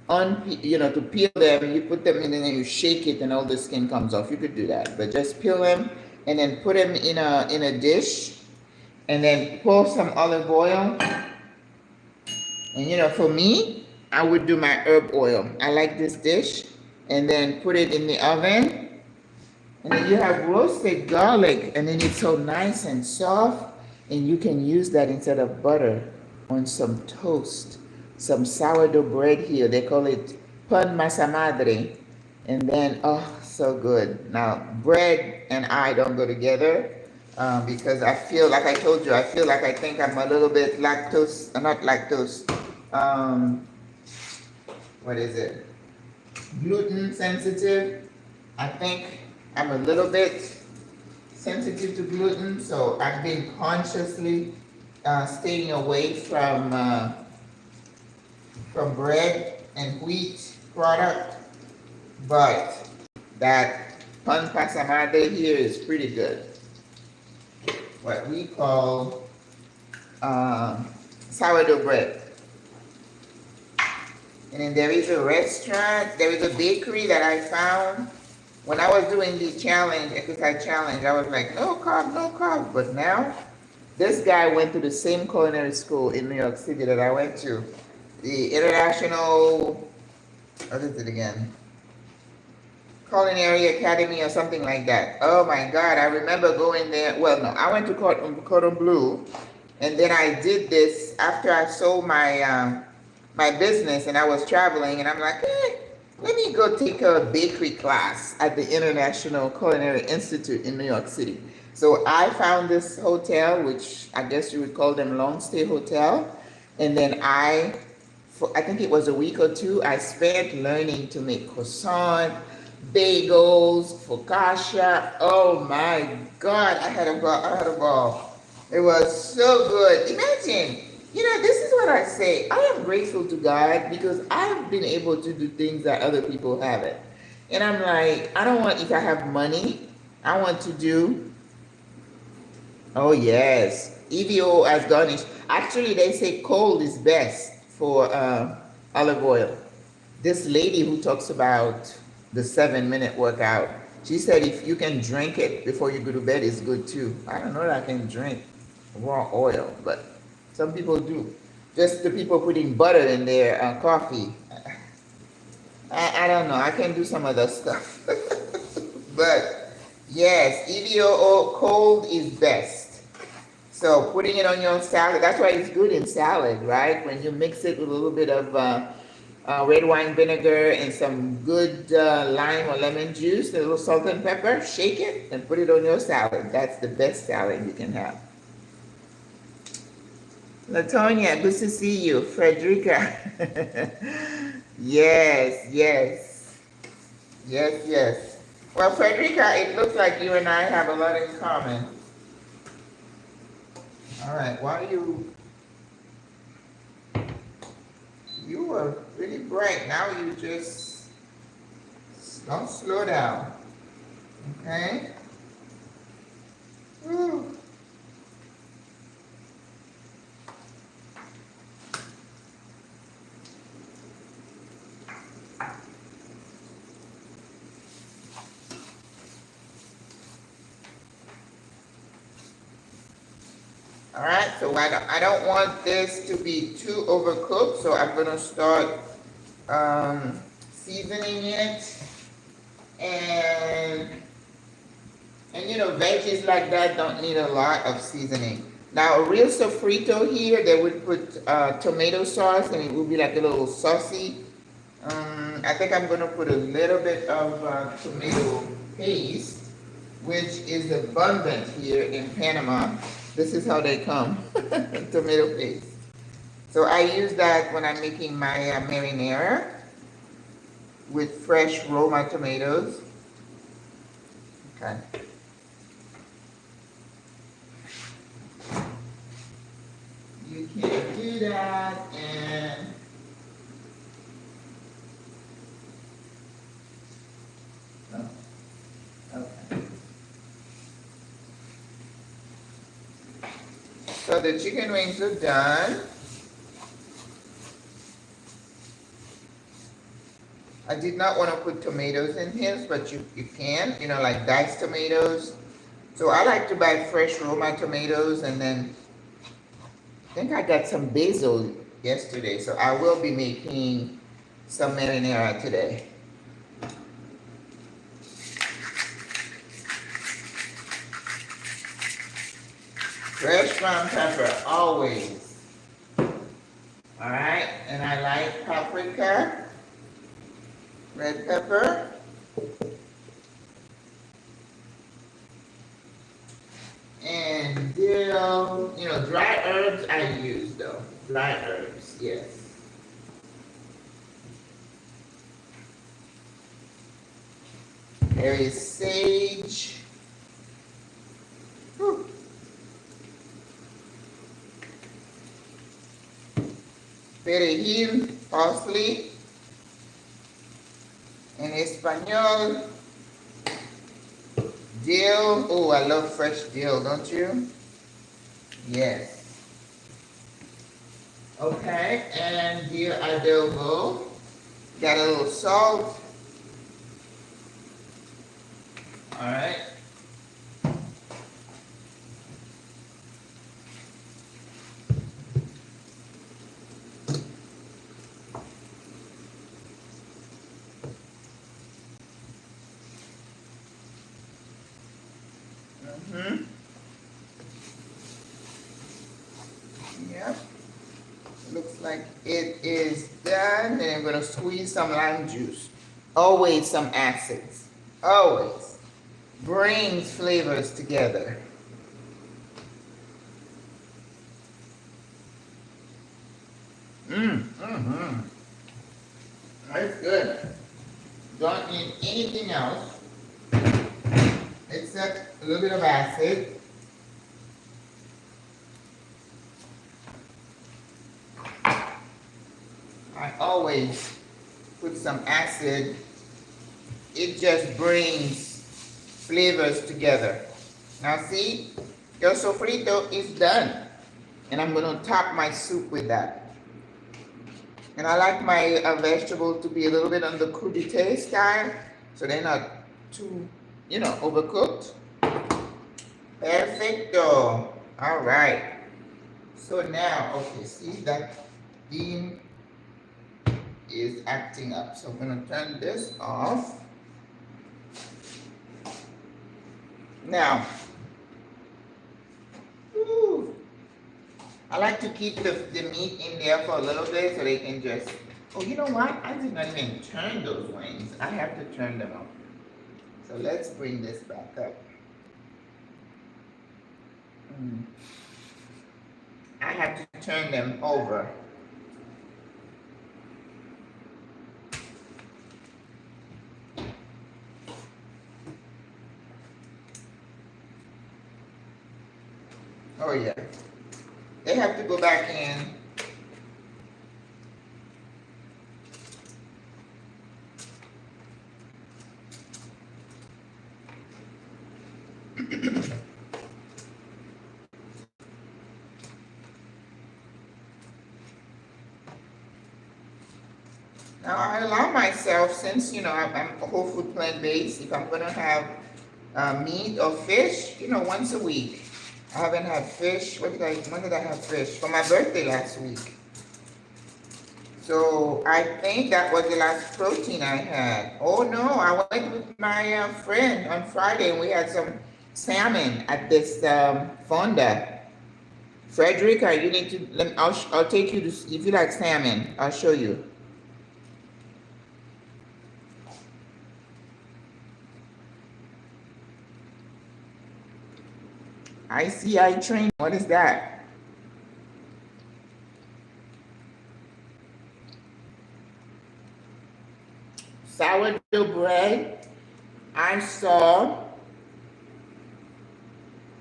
to peel them. You put them in and then you shake it and all the skin comes off. You could do that, but just peel them and then put them in a dish and then pour some olive oil. And for me, I would do my herb oil. I like this dish, and then put it in the oven. And then you have roasted garlic, and then it's so nice and soft, and you can use that instead of butter on some toast, some sourdough bread here. They call it pan masa madre. And then, oh, so good. Now, bread and I don't go together because I feel, like I told you, I think I'm a little bit not lactose, what is it? Gluten sensitive. I think I'm a little bit sensitive to gluten, so I've been consciously staying away from bread and wheat product. But that pan pasamade here is pretty good. What we call sourdough bread. And then there is a restaurant, there is a bakery that I found. When I was doing the challenge, exercise challenge, I was like, no carb. But now, this guy went to the same culinary school in New York City that I went to. The International, what is it again? Culinary Academy or something like that. Oh my God, I remember going there. Well, no, I went to Cordon Bleu, and then I did this after I sold my my business and I was traveling, and I'm like, let me go take a bakery class at the International Culinary Institute in New York City. So I found this hotel, which I guess you would call them long stay hotel, and then I think it was a week or two, I spent learning to make croissant, bagels, focaccia. Oh my God, I had a ball. It was so good. Imagine, this is what I say. I am grateful to God because I've been able to do things that other people haven't. And I'm like, I don't want, if I have money, I want to do Oh yes, EVO as garnish. Actually, they say cold is best for olive oil. This lady who talks about the 7-minute workout, she said if you can drink it before you go to bed, it's good too. I don't know that I can drink raw oil, but some people do. Just the people putting butter in their coffee. I don't know. I can do some other stuff. But yes, EVO cold is best. So putting it on your salad, that's why it's good in salad, right? When you mix it with a little bit of red wine vinegar and some good lime or lemon juice, a little salt and pepper, shake it and put it on your salad. That's the best salad you can have. Latonia, good to see you. Frederica. Yes, yes. Yes, yes. Well, Frederica, it looks like you and I have a lot in common. All right, why do you were really bright. Now you just don't slow down. Okay? Woo. All right, so I don't want this to be too overcooked, so I'm gonna start seasoning it, and you know, veggies like that don't need a lot of seasoning. Now, a real sofrito here, they would put tomato sauce, and it would be like a little saucy. I think I'm gonna put a little bit of tomato paste, which is abundant here in Panama. This is how they come, tomato paste. So I use that when I'm making my marinara with fresh Roma tomatoes. Okay. You can do that, and okay. So the chicken wings are done. I did not want to put tomatoes in his, but you can, you know, like diced tomatoes. So I like to buy fresh Roma tomatoes, and then I think I got some basil yesterday, so I will be making some marinara today. Fresh ground pepper, always. All right, and I like paprika, red pepper, and dill. You know, dry herbs I use though. Dry herbs, yes. There is sage. Whew. Perejil, parsley, en español, dill. Oh, I love fresh dill, don't you? Yes. Okay, and dill adobo. Got a little salt. All right. Yep. Looks like it is done. Then I'm going to squeeze some lime juice. Always some acids. Always. Brings flavors together. That's good. Don't need anything else except a little bit of acid. I always put some acid. It just brings flavors together. Now see, Your sofrito is done. And I'm going to top my soup with that. And I like my vegetables to be a little bit on the crudité style, so they're not too, overcooked. Perfecto. All right. So now, okay, see that bean is acting up. So I'm going to turn this off. Now, I like to keep the meat in there for a little bit so they can just, oh, you know what? I did not even turn those wings. I have to turn them up. So let's bring this back up. I have to turn them over. Oh yeah. They have to go back in. Now I allow myself, since I'm whole food plant-based, if I'm gonna have meat or fish, once a week. I haven't had fish. When did I have fish? For my birthday last week. So I think that was the last protein I had. Oh no, I went with my friend on Friday and we had some salmon at this fonda. Frederica, you need to, I'll take you to, if you like salmon, I'll show you. ICI train, what is that? Sourdough bread, I saw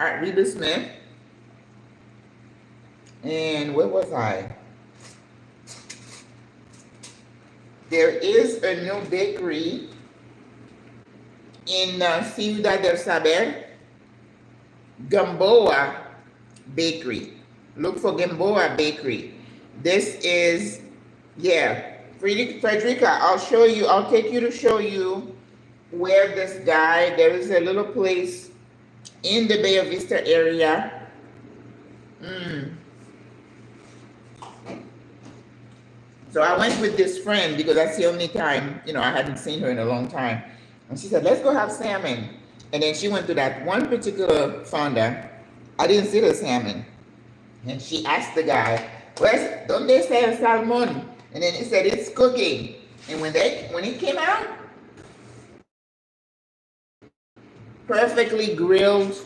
at Reba Smith. And where was I? There is a new bakery in Ciudad del Saber. Gamboa Bakery. Look for Gamboa Bakery. This is, Frederica, I'll take you to show you where this guy, there is a little place in the Bay of Vista area. So I went with this friend because that's the only time, I hadn't seen her in a long time. And she said, let's go have salmon. And then she went to that one particular fonda. I didn't see the salmon. And she asked the guy, well, don't they sell salmon? And then he said, it's cooking. And when it came out, perfectly grilled,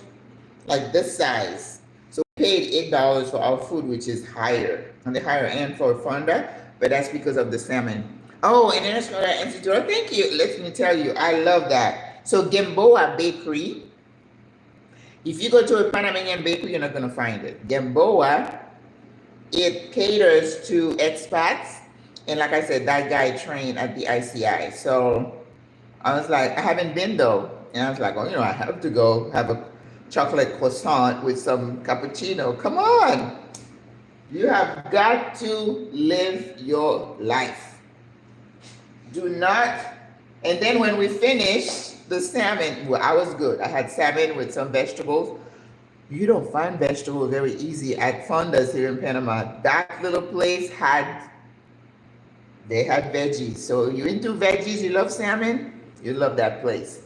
like this size. So we paid $8 for our food, which is higher, on the higher end for fonda, but that's because of the salmon. Oh, International Institute, thank you. Let me tell you, I love that. So Gamboa Bakery, if you go to a Panamanian bakery, you're not going to find it. Gamboa, it caters to expats. And like I said, that guy trained at the ICI. So I was like, I haven't been though. And I was like, oh, I have to go have a chocolate croissant with some cappuccino. Come on. You have got to live your life. Do not. And then when we finished, the salmon, well, I was good. I had salmon with some vegetables. You don't find vegetables very easy at fondas here in Panama. That little place they had veggies. So you into veggies, you love salmon, you love that place.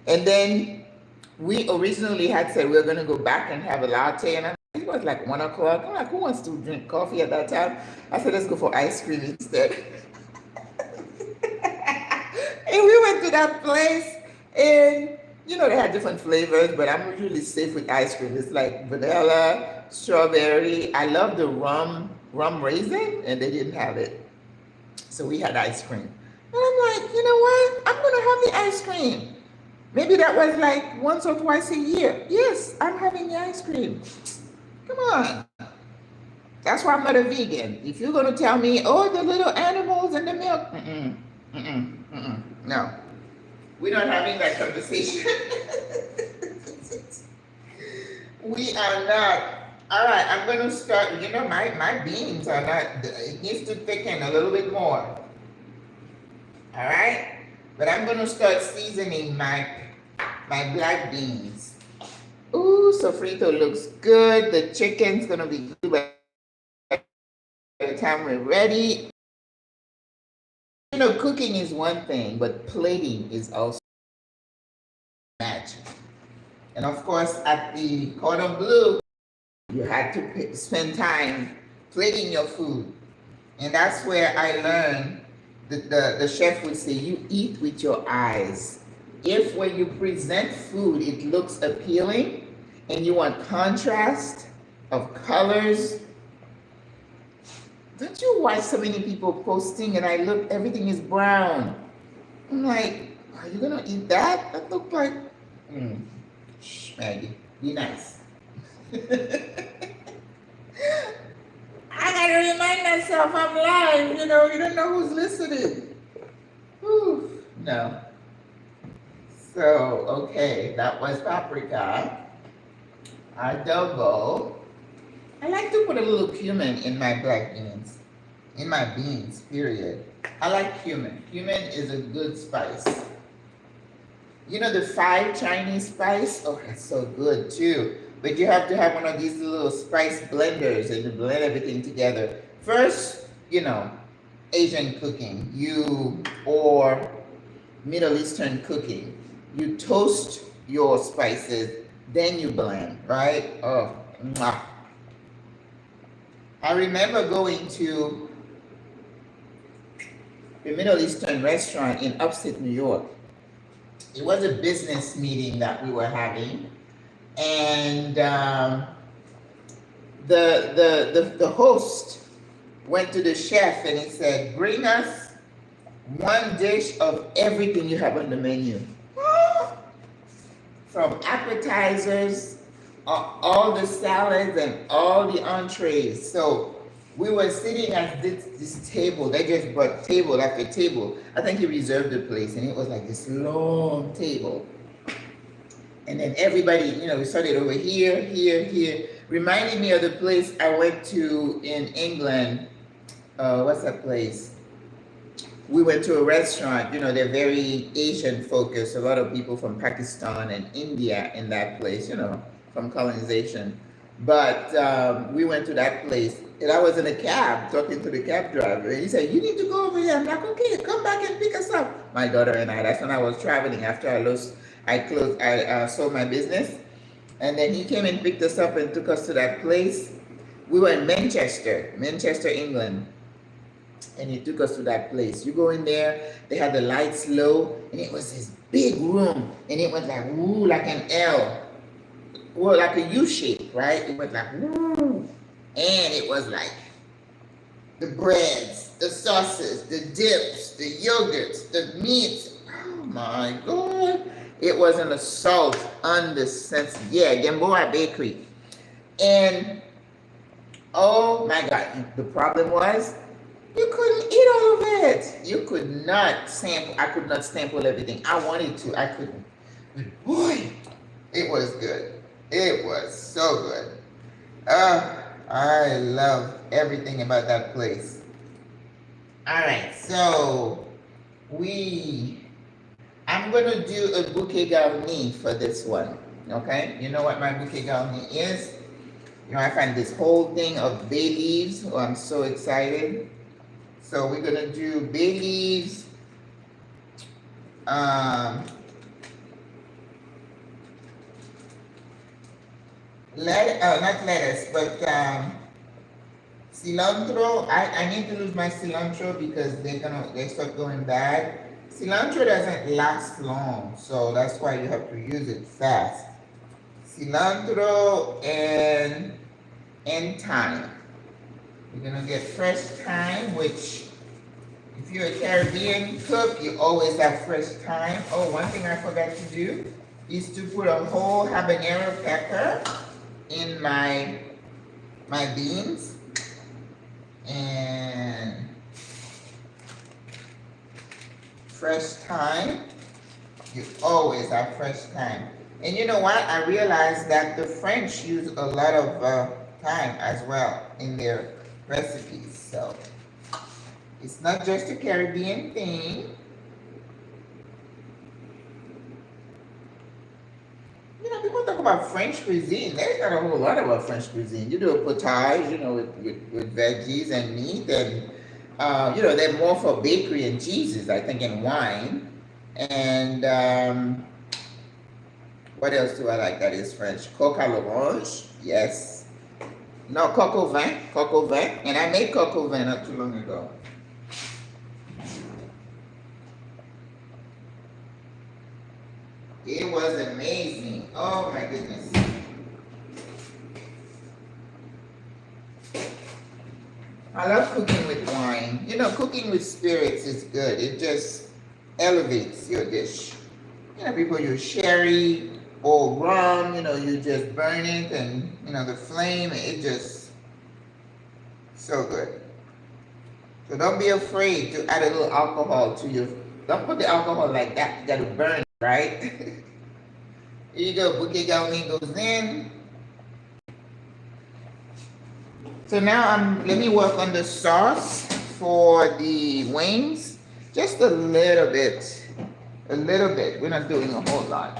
And then we originally had said we were going to go back and have a latte. And it was like 1 o'clock. I'm like, who wants to drink coffee at that time? I said, let's go for ice cream instead. And we went to that place. And, they had different flavors, but I'm usually safe with ice cream. It's like vanilla, strawberry. I love the rum raisin, and they didn't have it. So we had ice cream. And I'm like, you know what? I'm going to have the ice cream. Maybe that was like once or twice a year. Yes, I'm having the ice cream. Come on. That's why I'm not a vegan. If you're going to tell me, oh, the little animals and the milk. No. We're not having that conversation. We are not. All right, I'm going to start. You know, my beans are not, it needs to thicken a little bit more. All right? But I'm going to start seasoning my black beans. Ooh, sofrito looks good. The chicken's going to be good by the time we're ready. You know, cooking is one thing, but plating is also magic. And of course, at the Cordon Bleu, you had to spend time plating your food. And that's where I learned that the chef would say, you eat with your eyes. If when you present food, it looks appealing and you want contrast of colors, don't you watch so many people posting and I look, everything is brown. I'm like, are you gonna eat that? That look like, shh, Maggie, be nice. I gotta remind myself I'm live, you know, you don't know who's listening. Whew, no. So, okay, that was paprika. Adobo. I like to put a little cumin in my black beans. In my beans, period. I like cumin. Cumin is a good spice. You know the 5 Chinese spice? Oh, that's so good too. But you have to have one of these little spice blenders and you blend everything together. First, you know, Asian cooking, or Middle Eastern cooking. You toast your spices, then you blend, right? Oh, mwah. I remember going to a Middle Eastern restaurant in upstate New York. It was a business meeting that we were having, and the host went to the chef and he said, bring us one dish of everything you have on the menu. From appetizers, all the salads and all the entrees. So we were sitting at this table. They just brought table after table. I think he reserved the place and it was like this long table. And then everybody, you know, we started over here, here, here. Reminding me of the place I went to in England. What's that place? We went to a restaurant, you know, they're very Asian focused. A lot of people from Pakistan and India in that place, you know, from colonization. But we went to that place and I was in a cab talking to the cab driver. And he said, you need to go over here. I'm like, okay, come back and pick us up. My daughter and I, that's when I was traveling after I sold my business. And then he came and picked us up and took us to that place. We were in Manchester, England. And he took us to that place. You go in there, they had the lights low, and it was this big room, and it went like, woo, like an L. Well, like a U shape, right? It went like, woo. And it was like the breads, the sauces, the dips, the yogurts, the meats. Oh my God. It was an assault on the sense. Yeah, Gamboa Bakery. And oh my God, the problem was, you couldn't eat all of it. You could not sample. I could not sample everything. I wanted to. I couldn't. But boy, it was good. It was so good. I love everything about that place. All right, so I'm going to do a bouquet garni for this one. Okay, you know what my bouquet garni is? You know, I find this whole thing of bay leaves. Oh, I'm so excited. So we're gonna do bay leaves, not lettuce, but cilantro. I need to lose my cilantro because they start going bad. Cilantro doesn't last long, so that's why you have to use it fast. Cilantro and thyme. You're gonna get fresh thyme, which if you're a Caribbean cook, you always have fresh thyme. Oh, one thing I forgot to do is to put a whole habanero pepper in my beans. And fresh thyme. You always have fresh thyme. And you know what? I realized that the French use a lot of thyme as well in their recipes. So it's not just a Caribbean thing. You know, people talk about French cuisine. There's not a whole lot about French cuisine. You do a potage, you know, with veggies and meat, and you know, they're more for bakery and cheeses, I think, and wine. And what else do I like that is French? Coq à l'orange, yes. No, coq au vin, and I made coq au vin not too long ago. It was amazing. Oh my goodness. I love cooking with wine. You know, cooking with spirits is good. It just elevates your dish. You know, people use sherry or rum, you know, you just burn it and, you know, the flame, it just, so good. So don't be afraid to add a little alcohol to your, don't put the alcohol like that. You got to burn it, right? Here you go, bouquet garni goes in. So now let me work on the sauce for the wings. Just a little bit. A little bit. We're not doing a whole lot.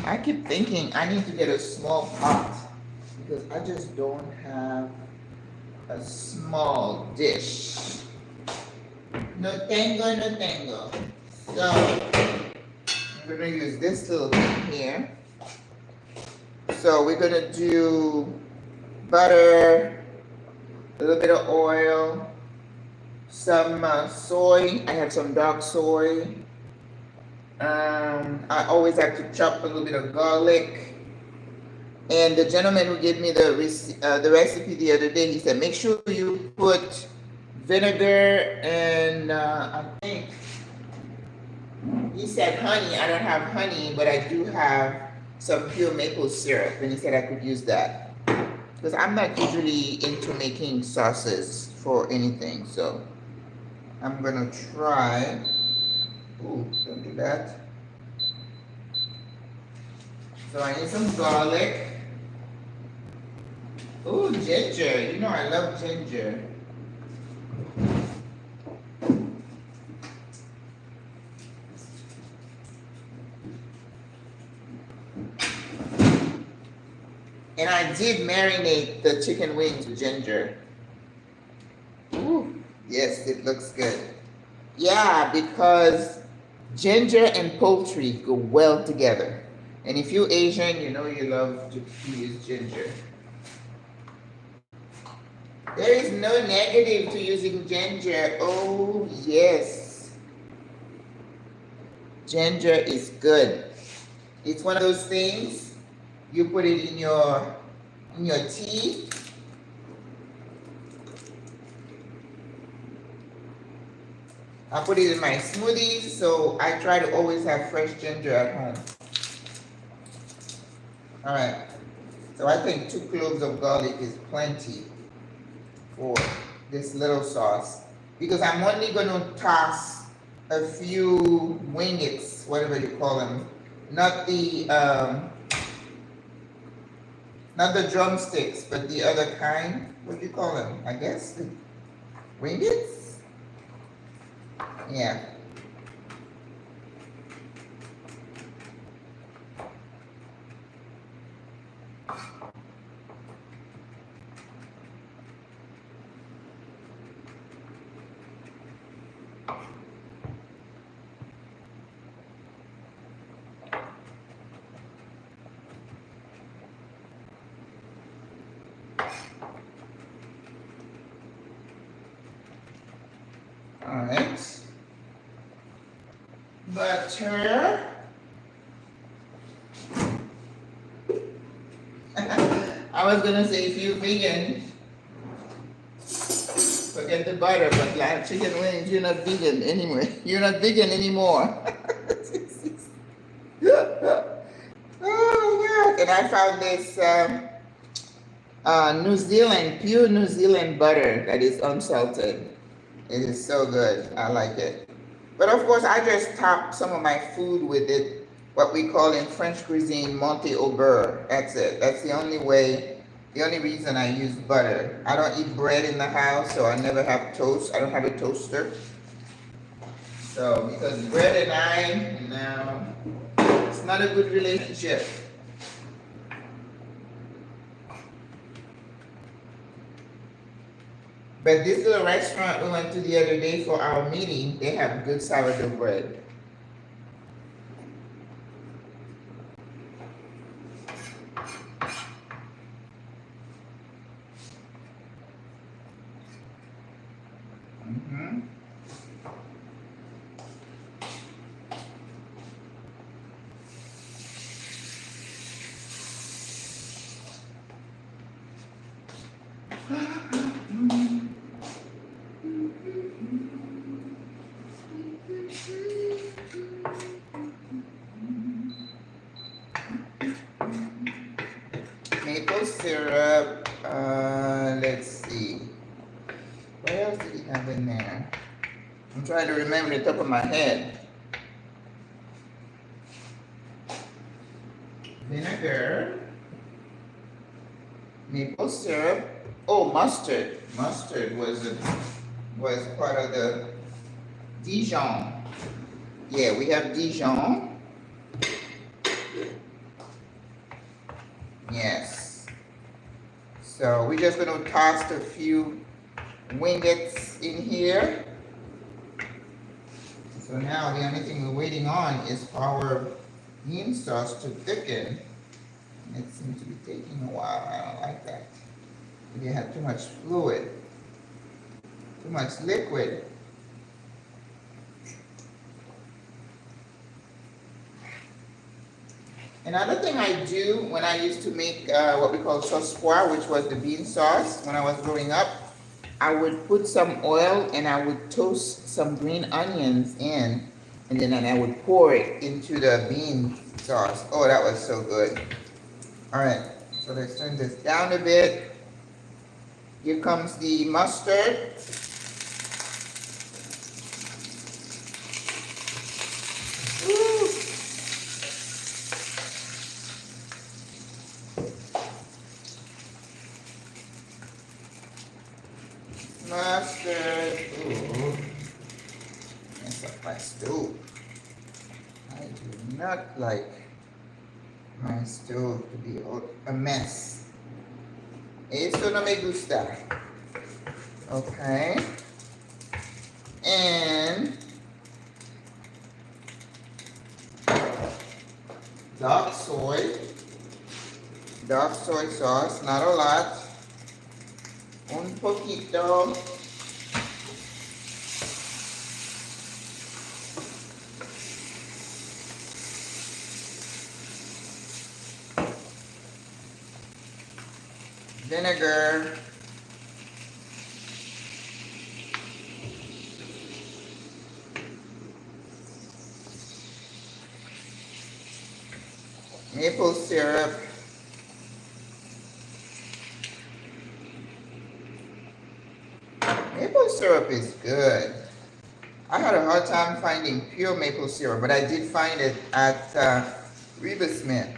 I keep thinking I need to get a small pot because I just don't have a small dish. No tengo, no tengo. So I'm gonna use this little thing here. So we're gonna do butter, a little bit of oil, some soy. I have some dark soy. I always have to chop a little bit of garlic. And the gentleman who gave me the recipe the other day, he said, make sure you put vinegar and I think he said honey. I don't have honey, but I do have some pure maple syrup, and he said I could use that because I'm not usually into making sauces for anything. So I'm gonna try. Ooh, don't do that. So I need some garlic. Ooh, ginger. You know I love ginger. And I did marinate the chicken wings with ginger. Ooh, yes, it looks good. Yeah, because ginger and poultry go well together. And if you're Asian, you know you love to use ginger. There is no negative to using ginger. Oh, yes. Ginger is good. It's one of those things. You put it in your tea. I put it in my smoothies, so I try to always have fresh ginger at home. All right, so I think 2 cloves of garlic is plenty for this little sauce because I'm only going to toss a few wingets, whatever you call them, not the drumsticks, but the other kind. What do you call them? I guess the wingets? Yeah. All right. Butter. I was gonna say if you're vegan, forget the butter, but like chicken wings, you're not vegan anyway. You're not vegan anymore. Oh my God. And I found this New Zealand, pure New Zealand butter that is unsalted. It is so good. I like it. But of course, I just top some of my food with it, what we call in French cuisine, Monte au beurre. That's it. That's the only way, the only reason I use butter. I don't eat bread in the house, so I never have toast. I don't have a toaster. So, because bread and I, no, it's not a good relationship. But this little restaurant we went to the other day for our meeting, they have good sourdough bread. Mm-hmm. Maple syrup, let's see. What else did he have in there? I'm trying to remember the top of my head. Vinegar, maple syrup. Oh, mustard. Mustard was part of the Dijon. Yeah, we have Dijon. Yes. So we're just going to toss a few wingets in here. So now the only thing we're waiting on is for our bean sauce to thicken. It seems to be taking a while. I don't like that. You have too much fluid, too much liquid. Another thing I do when I used to make what we call sofrito, which was the bean sauce when I was growing up, I would put some oil and I would toast some green onions in, and then I would pour it into the bean sauce. Oh, that was so good. All right, so let's turn this down a bit. Here comes the mustard. Woo. Mustard. Ooh. Mess up my stove. I do not like my stove to be a mess. Eso no me gusta. Okay. And dark soy sauce, not a lot. Un poquito. Vinegar. Maple syrup. Maple syrup is good. I had a hard time finding pure maple syrup, but I did find it at Smith.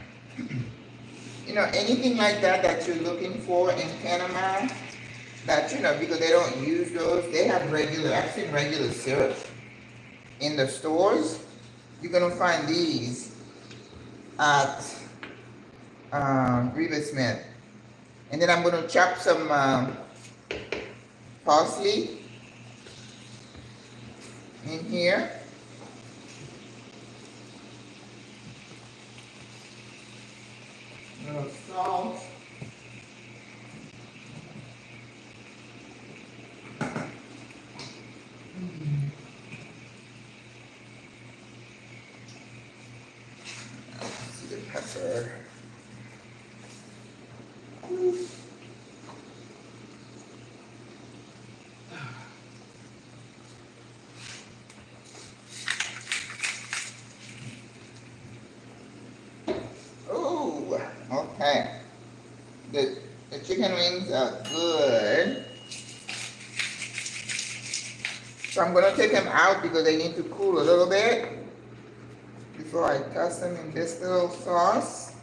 You know, anything like that that you're looking for in Panama, that, you know, because they don't use those, they have regular, I've seen regular syrup in the stores. You're going to find these at Smith. And then I'm going to chop some parsley in here. A little salt. See the pepper. Okay. The chicken wings are good. So I'm gonna take them out because they need to cool a little bit before I toss them in this little sauce.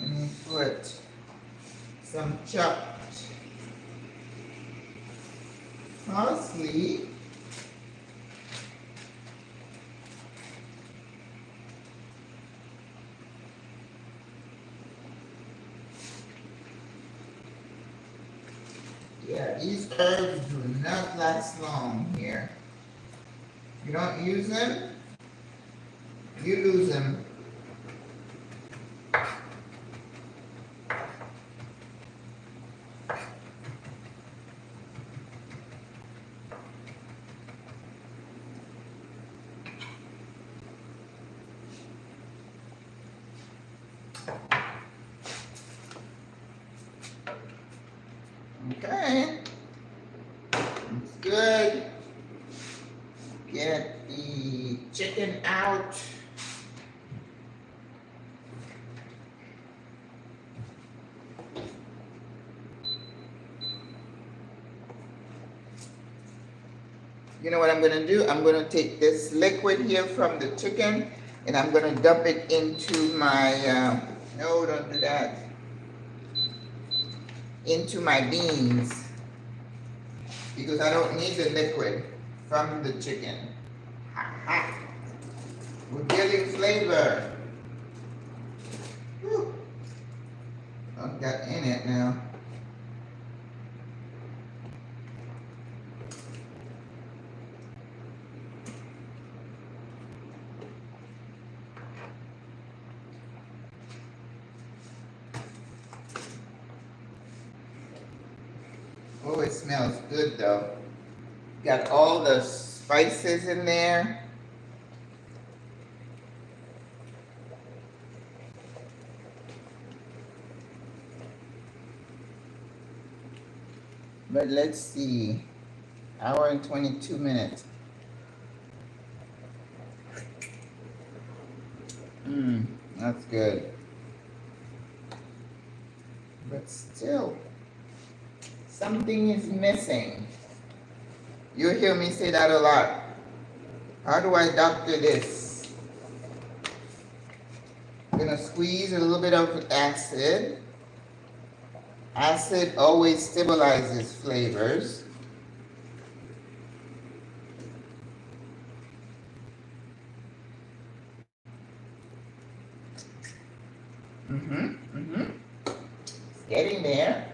And put some chopped parsley. Yeah, these herbs do not last long here. You don't use them, you lose them. Okay, it's good. Get the chicken out. You know what I'm gonna do? I'm gonna take this liquid here from the chicken and I'm gonna dump it into my, no, don't do that. Into my beans because I don't need the liquid from the chicken. Ha ha. We're getting flavor. Whew. I've got in it now. Oh, it smells good though. Got all the spices in there. But let's see, hour and 22 minutes. That's good. But still, something is missing. You hear me say that a lot. How do I doctor this? I'm gonna squeeze a little bit of acid. Acid always stabilizes flavors. It's getting there.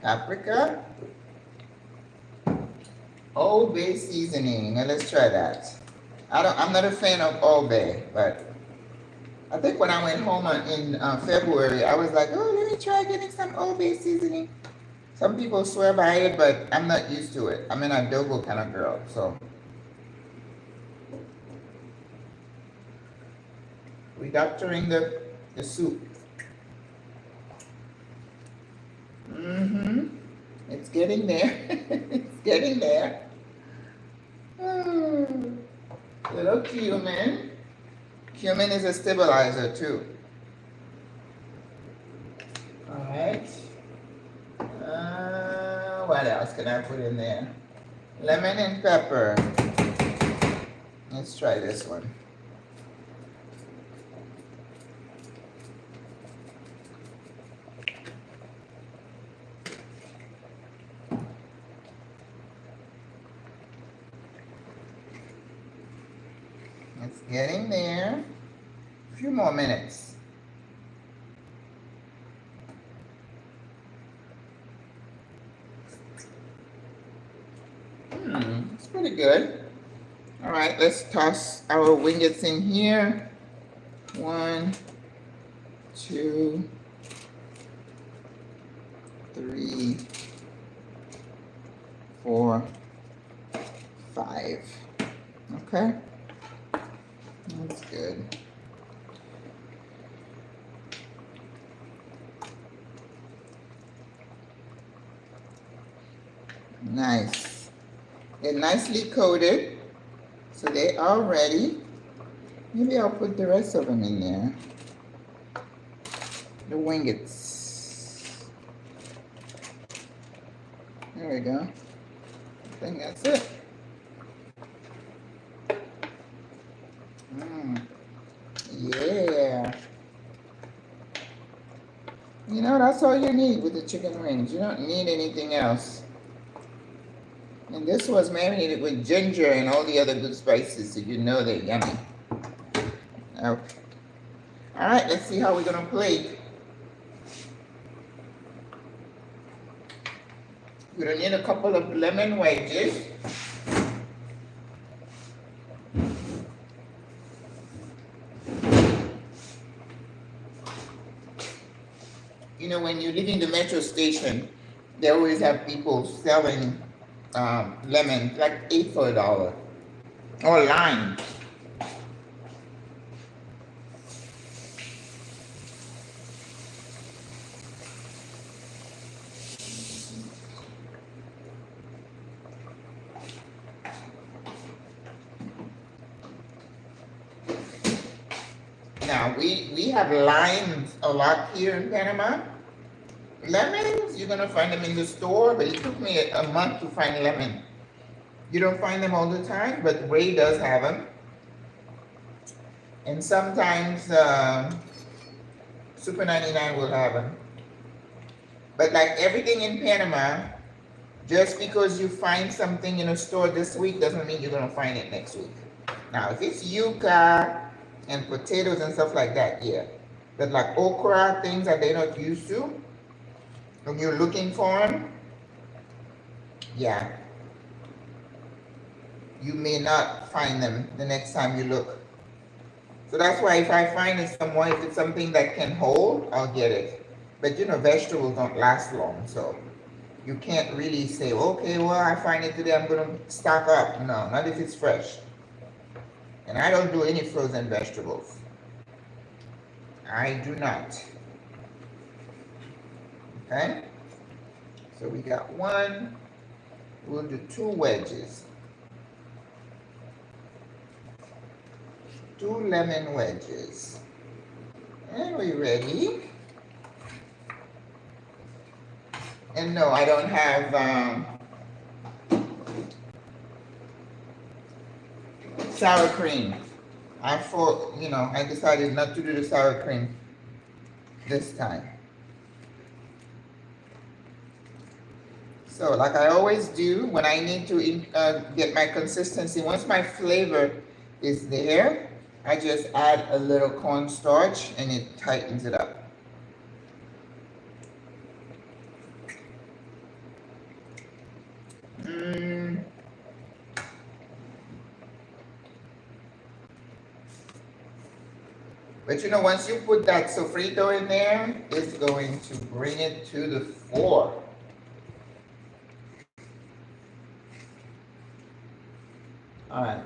Paprika. Old Bay seasoning. Now let's try that. I'm not a fan of Old Bay, but I think when I went home in February, I was like, oh, let me try getting some Old Bay seasoning. Some people swear by it, but I'm not used to it. I'm an adobo kind of girl, so. We're doctoring the soup. It's getting there. It's getting there. Little cumin. Cumin is a stabilizer too. All right. What else can I put in there? Lemon and pepper. Let's try this one. It's getting there. A few more minutes. It's pretty good. All right, let's toss our winglets in here. 1, 2, 3, 4, 5. Okay. That's good. Nice. They're nicely coated, so they are ready. Maybe I'll put the rest of them in there. The wingets. There we go. I think that's it. Yeah. You know, that's all you need with the chicken wings. You don't need anything else. And this was marinated with ginger and all the other good spices, so you know they're yummy. Okay. All right, let's see how we're gonna plate. We're gonna need a couple of lemon wedges. You know, when you live in the metro station, they always have people selling lemons, like 8 for $1, or lime. Now, we have limes a lot here in Panama. Lemons, you're gonna find them in the store, but it took me a month to find lemon. You don't find them all the time, but Ray does have them. And sometimes Super 99 will have them. But like everything in Panama, just because you find something in a store this week doesn't mean you're gonna find it next week. Now, if it's yuca and potatoes and stuff like that, yeah. But like okra, things that they're not used to, when you're looking for them, yeah, you may not find them the next time you look. So that's why if I find it somewhere, if it's something that can hold, I'll get it. But you know, vegetables don't last long, so you can't really say, okay, well, I find it today, I'm gonna stock up. No, not if it's fresh. And I don't do any frozen vegetables. I do not. Okay? So we got one. We'll do 2 wedges. 2 lemon wedges. And we're ready. And no, I don't have sour cream. I decided not to do the sour cream this time. So like I always do when I need to get my consistency, once my flavor is there, I just add a little cornstarch and it tightens it up. But you know, once you put that sofrito in there, it's going to bring it to the fore. All right.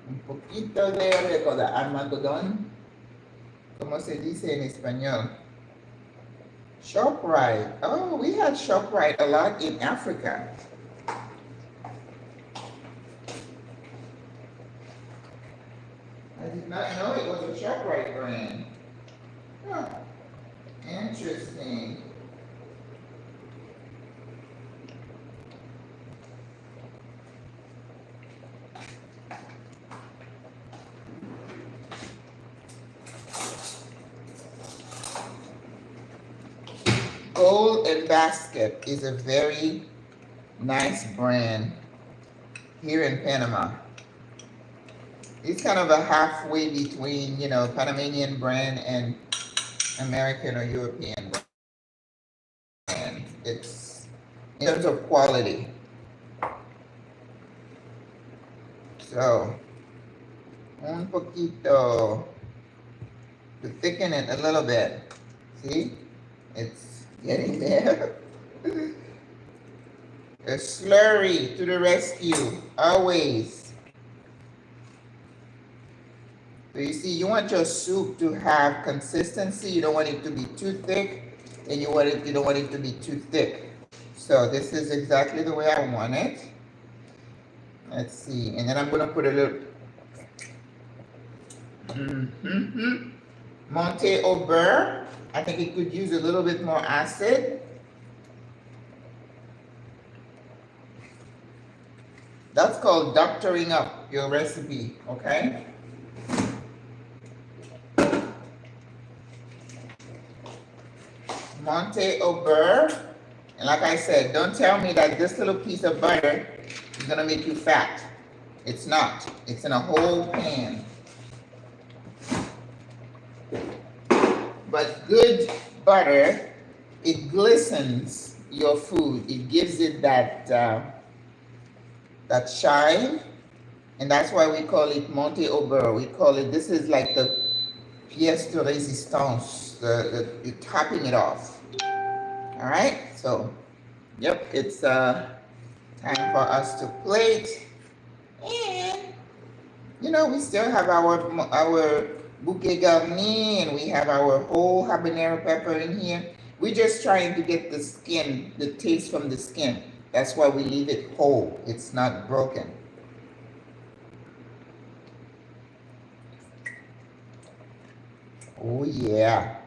Un poquito de armadodón. ¿Cómo se dice en español? ShopRite. Oh, we had ShopRite a lot in Africa. I did not know it was a ShopRite brand. Huh. Interesting. Gold and Basket is a very nice brand here in Panama. It's kind of a halfway between, you know, Panamanian brand and American or European brand. It's in terms of quality. So, un poquito to thicken it a little bit. See, it's getting there. A slurry to the rescue, always. So you see, you want your soup to have consistency. You don't want it to be too thick, and you don't want it to be too thick. So this is exactly the way I want it. Let's see, and then I'm gonna put a little Monte au beurre. I think it could use a little bit more acid. That's called doctoring up your recipe, okay? Monte au beurre. And like I said, don't tell me that this little piece of butter is gonna make you fat. It's not. It's in a whole pan. But good butter, it glistens your food. It gives it that that shine, and that's why we call it Monte au beurre. We call it, this is like the pièce de résistance, you're topping it off. All right, so, yep, it's time for us to plate. And, you know, we still have our bouquet garni, and we have our whole habanero pepper in here. We're just trying to get the skin, the taste from the skin. That's why we leave it whole. It's not broken. Oh yeah.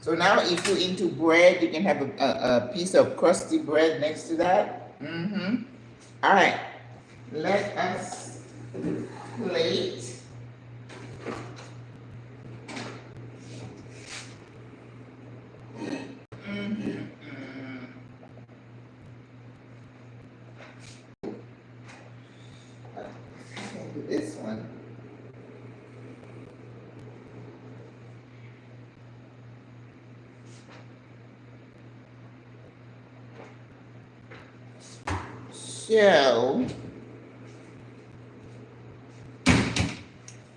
So now if you're into bread, you can have a piece of crusty bread next to that. All right. Let us plate. This one. So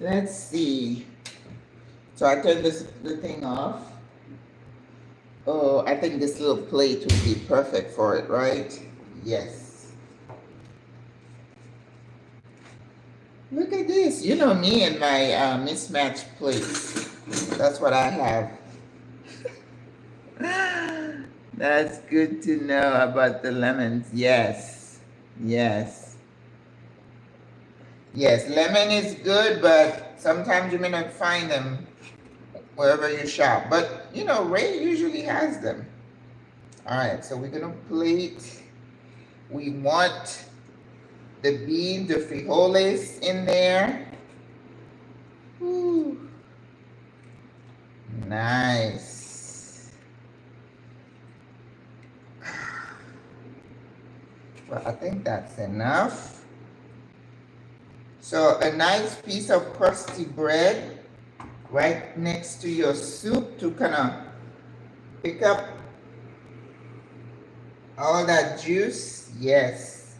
let's see. So I turn the thing off. Oh, I think this little plate would be perfect for it, right? Yes. Look at this. You know me and my mismatched plates. That's what I have. That's good to know about the lemons. Yes. Yes. Yes, lemon is good, but sometimes you may not find them wherever you shop. But, you know, Ray usually has them. All right, so we're going to plate. We want the beans, the frijoles in there. Ooh. Nice. Well, I think that's enough. So a nice piece of crusty bread right next to your soup to kind of pick up all that juice. Yes.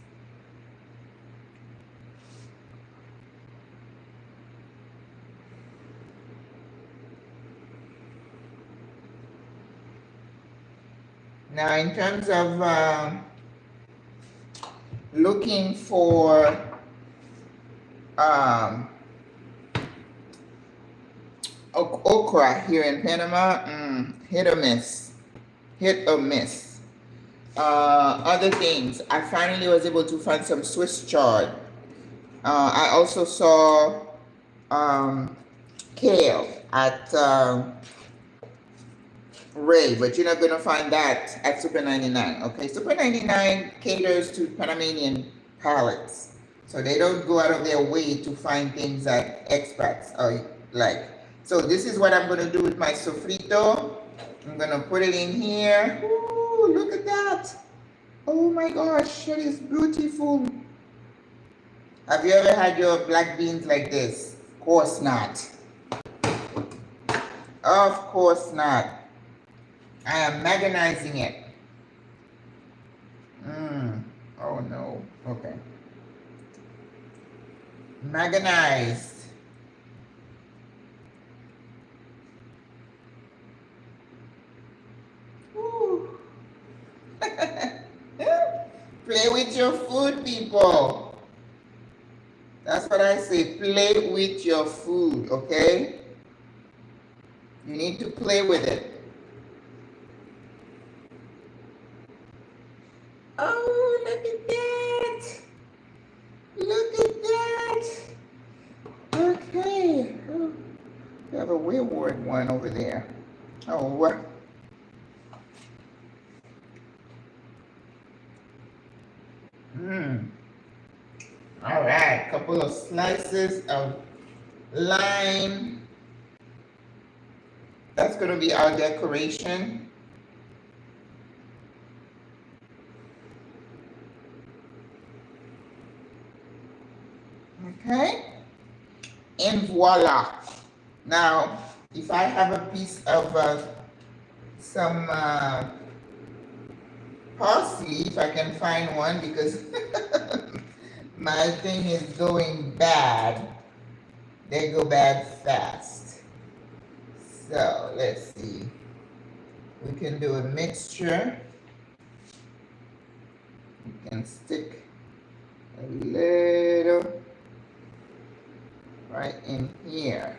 Now, in terms of looking for okra here in Panama, hit or miss. Hit or miss. Other things, I finally was able to find some Swiss chard. I also saw kale at Ray, but you're not going to find that at Super 99. Okay, Super 99 caters to Panamanian palates. So they don't go out of their way to find things that expats like. So this is what I'm going to do with my sofrito. I'm going to put it in here. Ooh, look at that. Oh my gosh, that is beautiful. Have you ever had your black beans like this? Of course not. Of course not. I am Maggie-Blacking it. Oh no. Okay. Maggonized. Play with your food, people. That's what I say. Play with your food, okay? You need to play with it. Oh, look at that. Look at that. forward one over there. Oh, what? All right, couple of slices of lime. That's going to be our decoration. Okay, and voila. Now, if I have a piece of some parsley, if I can find one, because my thing is going bad. They go bad fast. So let's see. We can do a mixture. We can stick a little right in here.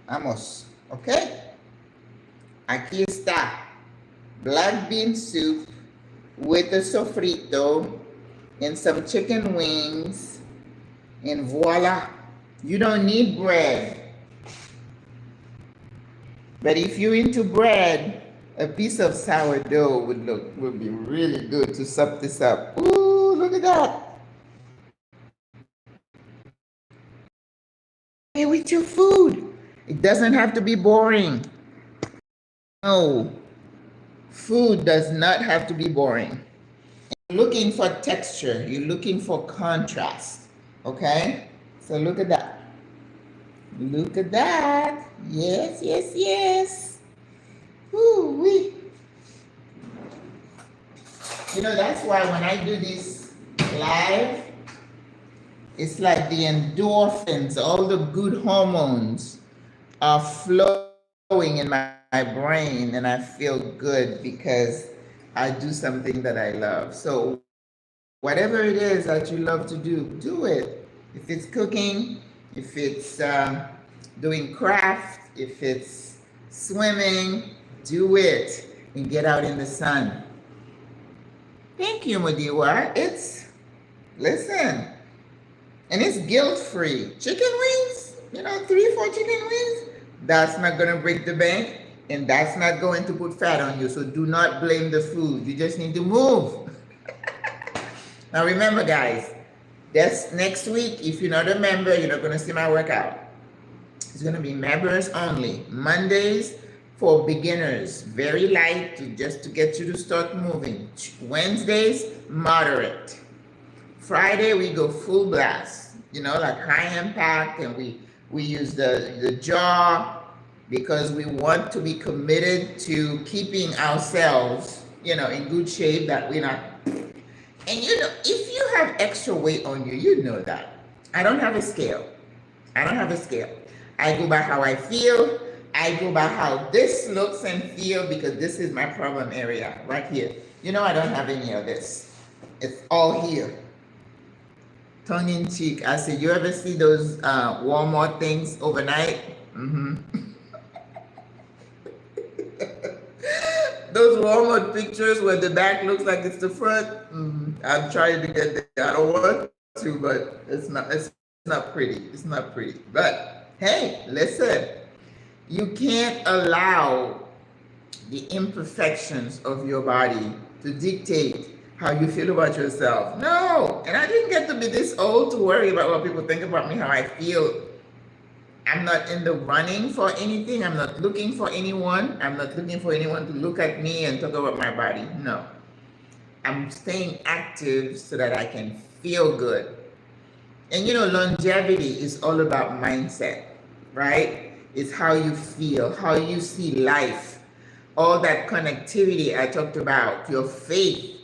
Vamos. Okay. Aquí está. Black bean soup with a sofrito and some chicken wings. And voila. You don't need bread. But if you're into bread, a piece of sourdough would be really good to sup this up. Ooh, look at that. Hey, with your food. It doesn't have to be boring. No. Food does not have to be boring. You're looking for texture. You're looking for contrast. Okay? So look at that. Look at that. Yes, yes, yes. Woo-wee. You know, that's why when I do this live, it's like the endorphins, all the good hormones are flowing in my brain, and I feel good because I do something that I love. So whatever it is that you love to do, do it. If it's cooking, if it's doing craft, if it's swimming, do it and get out in the sun. Thank you, Madiwa. Listen, and it's guilt-free. Chicken wings, 3-4 chicken wings, that's not gonna break the bank, and that's not going to put fat on you. So do not blame the food. You just need to move. Now remember, guys, that's next week. If you're not a member, you're not gonna see my workout. It's gonna be members only. Mondays for beginners, very light, just to get you to start moving. Wednesdays, moderate. Friday, we go full blast, like high impact, and we use the jaw because we want to be committed to keeping ourselves, in good shape, that we're not. And if you have extra weight on you, you know that. I don't have a scale. I go by how I feel. I go by how this looks and feel, because this is my problem area right here. I don't have any of this. It's all here. Tongue in cheek. I said, you ever see those Walmart things overnight? Those Walmart pictures where the back looks like it's the front. I'm trying to get there. I don't want to, but it's not pretty. It's not pretty. But hey, listen, you can't allow the imperfections of your body to dictate how you feel about yourself. No, and I didn't get to be this old to worry about what people think about me, how I feel. I'm not in the running for anything. I'm not looking for anyone. I'm not looking for anyone to look at me and talk about my body. No. I'm staying active so that I can feel good. And longevity is all about mindset, right? It's how you feel, how you see life, all that connectivity I talked about, your faith.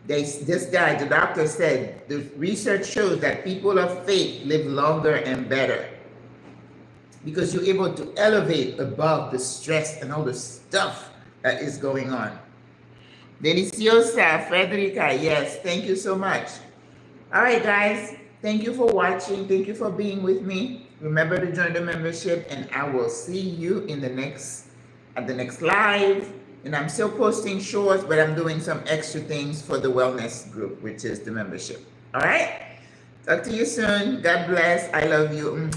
This guy, the doctor said, the research shows that people of faith live longer and better, because you're able to elevate above the stress and all the stuff that is going on. Deliciosa, Frederica, yes, thank you so much. All right, guys, thank you for watching. Thank you for being with me. Remember to join the membership, and I will see you at the next live. And I'm still posting shorts, but I'm doing some extra things for the wellness group, which is the membership. All right? Talk to you soon. God bless. I love you.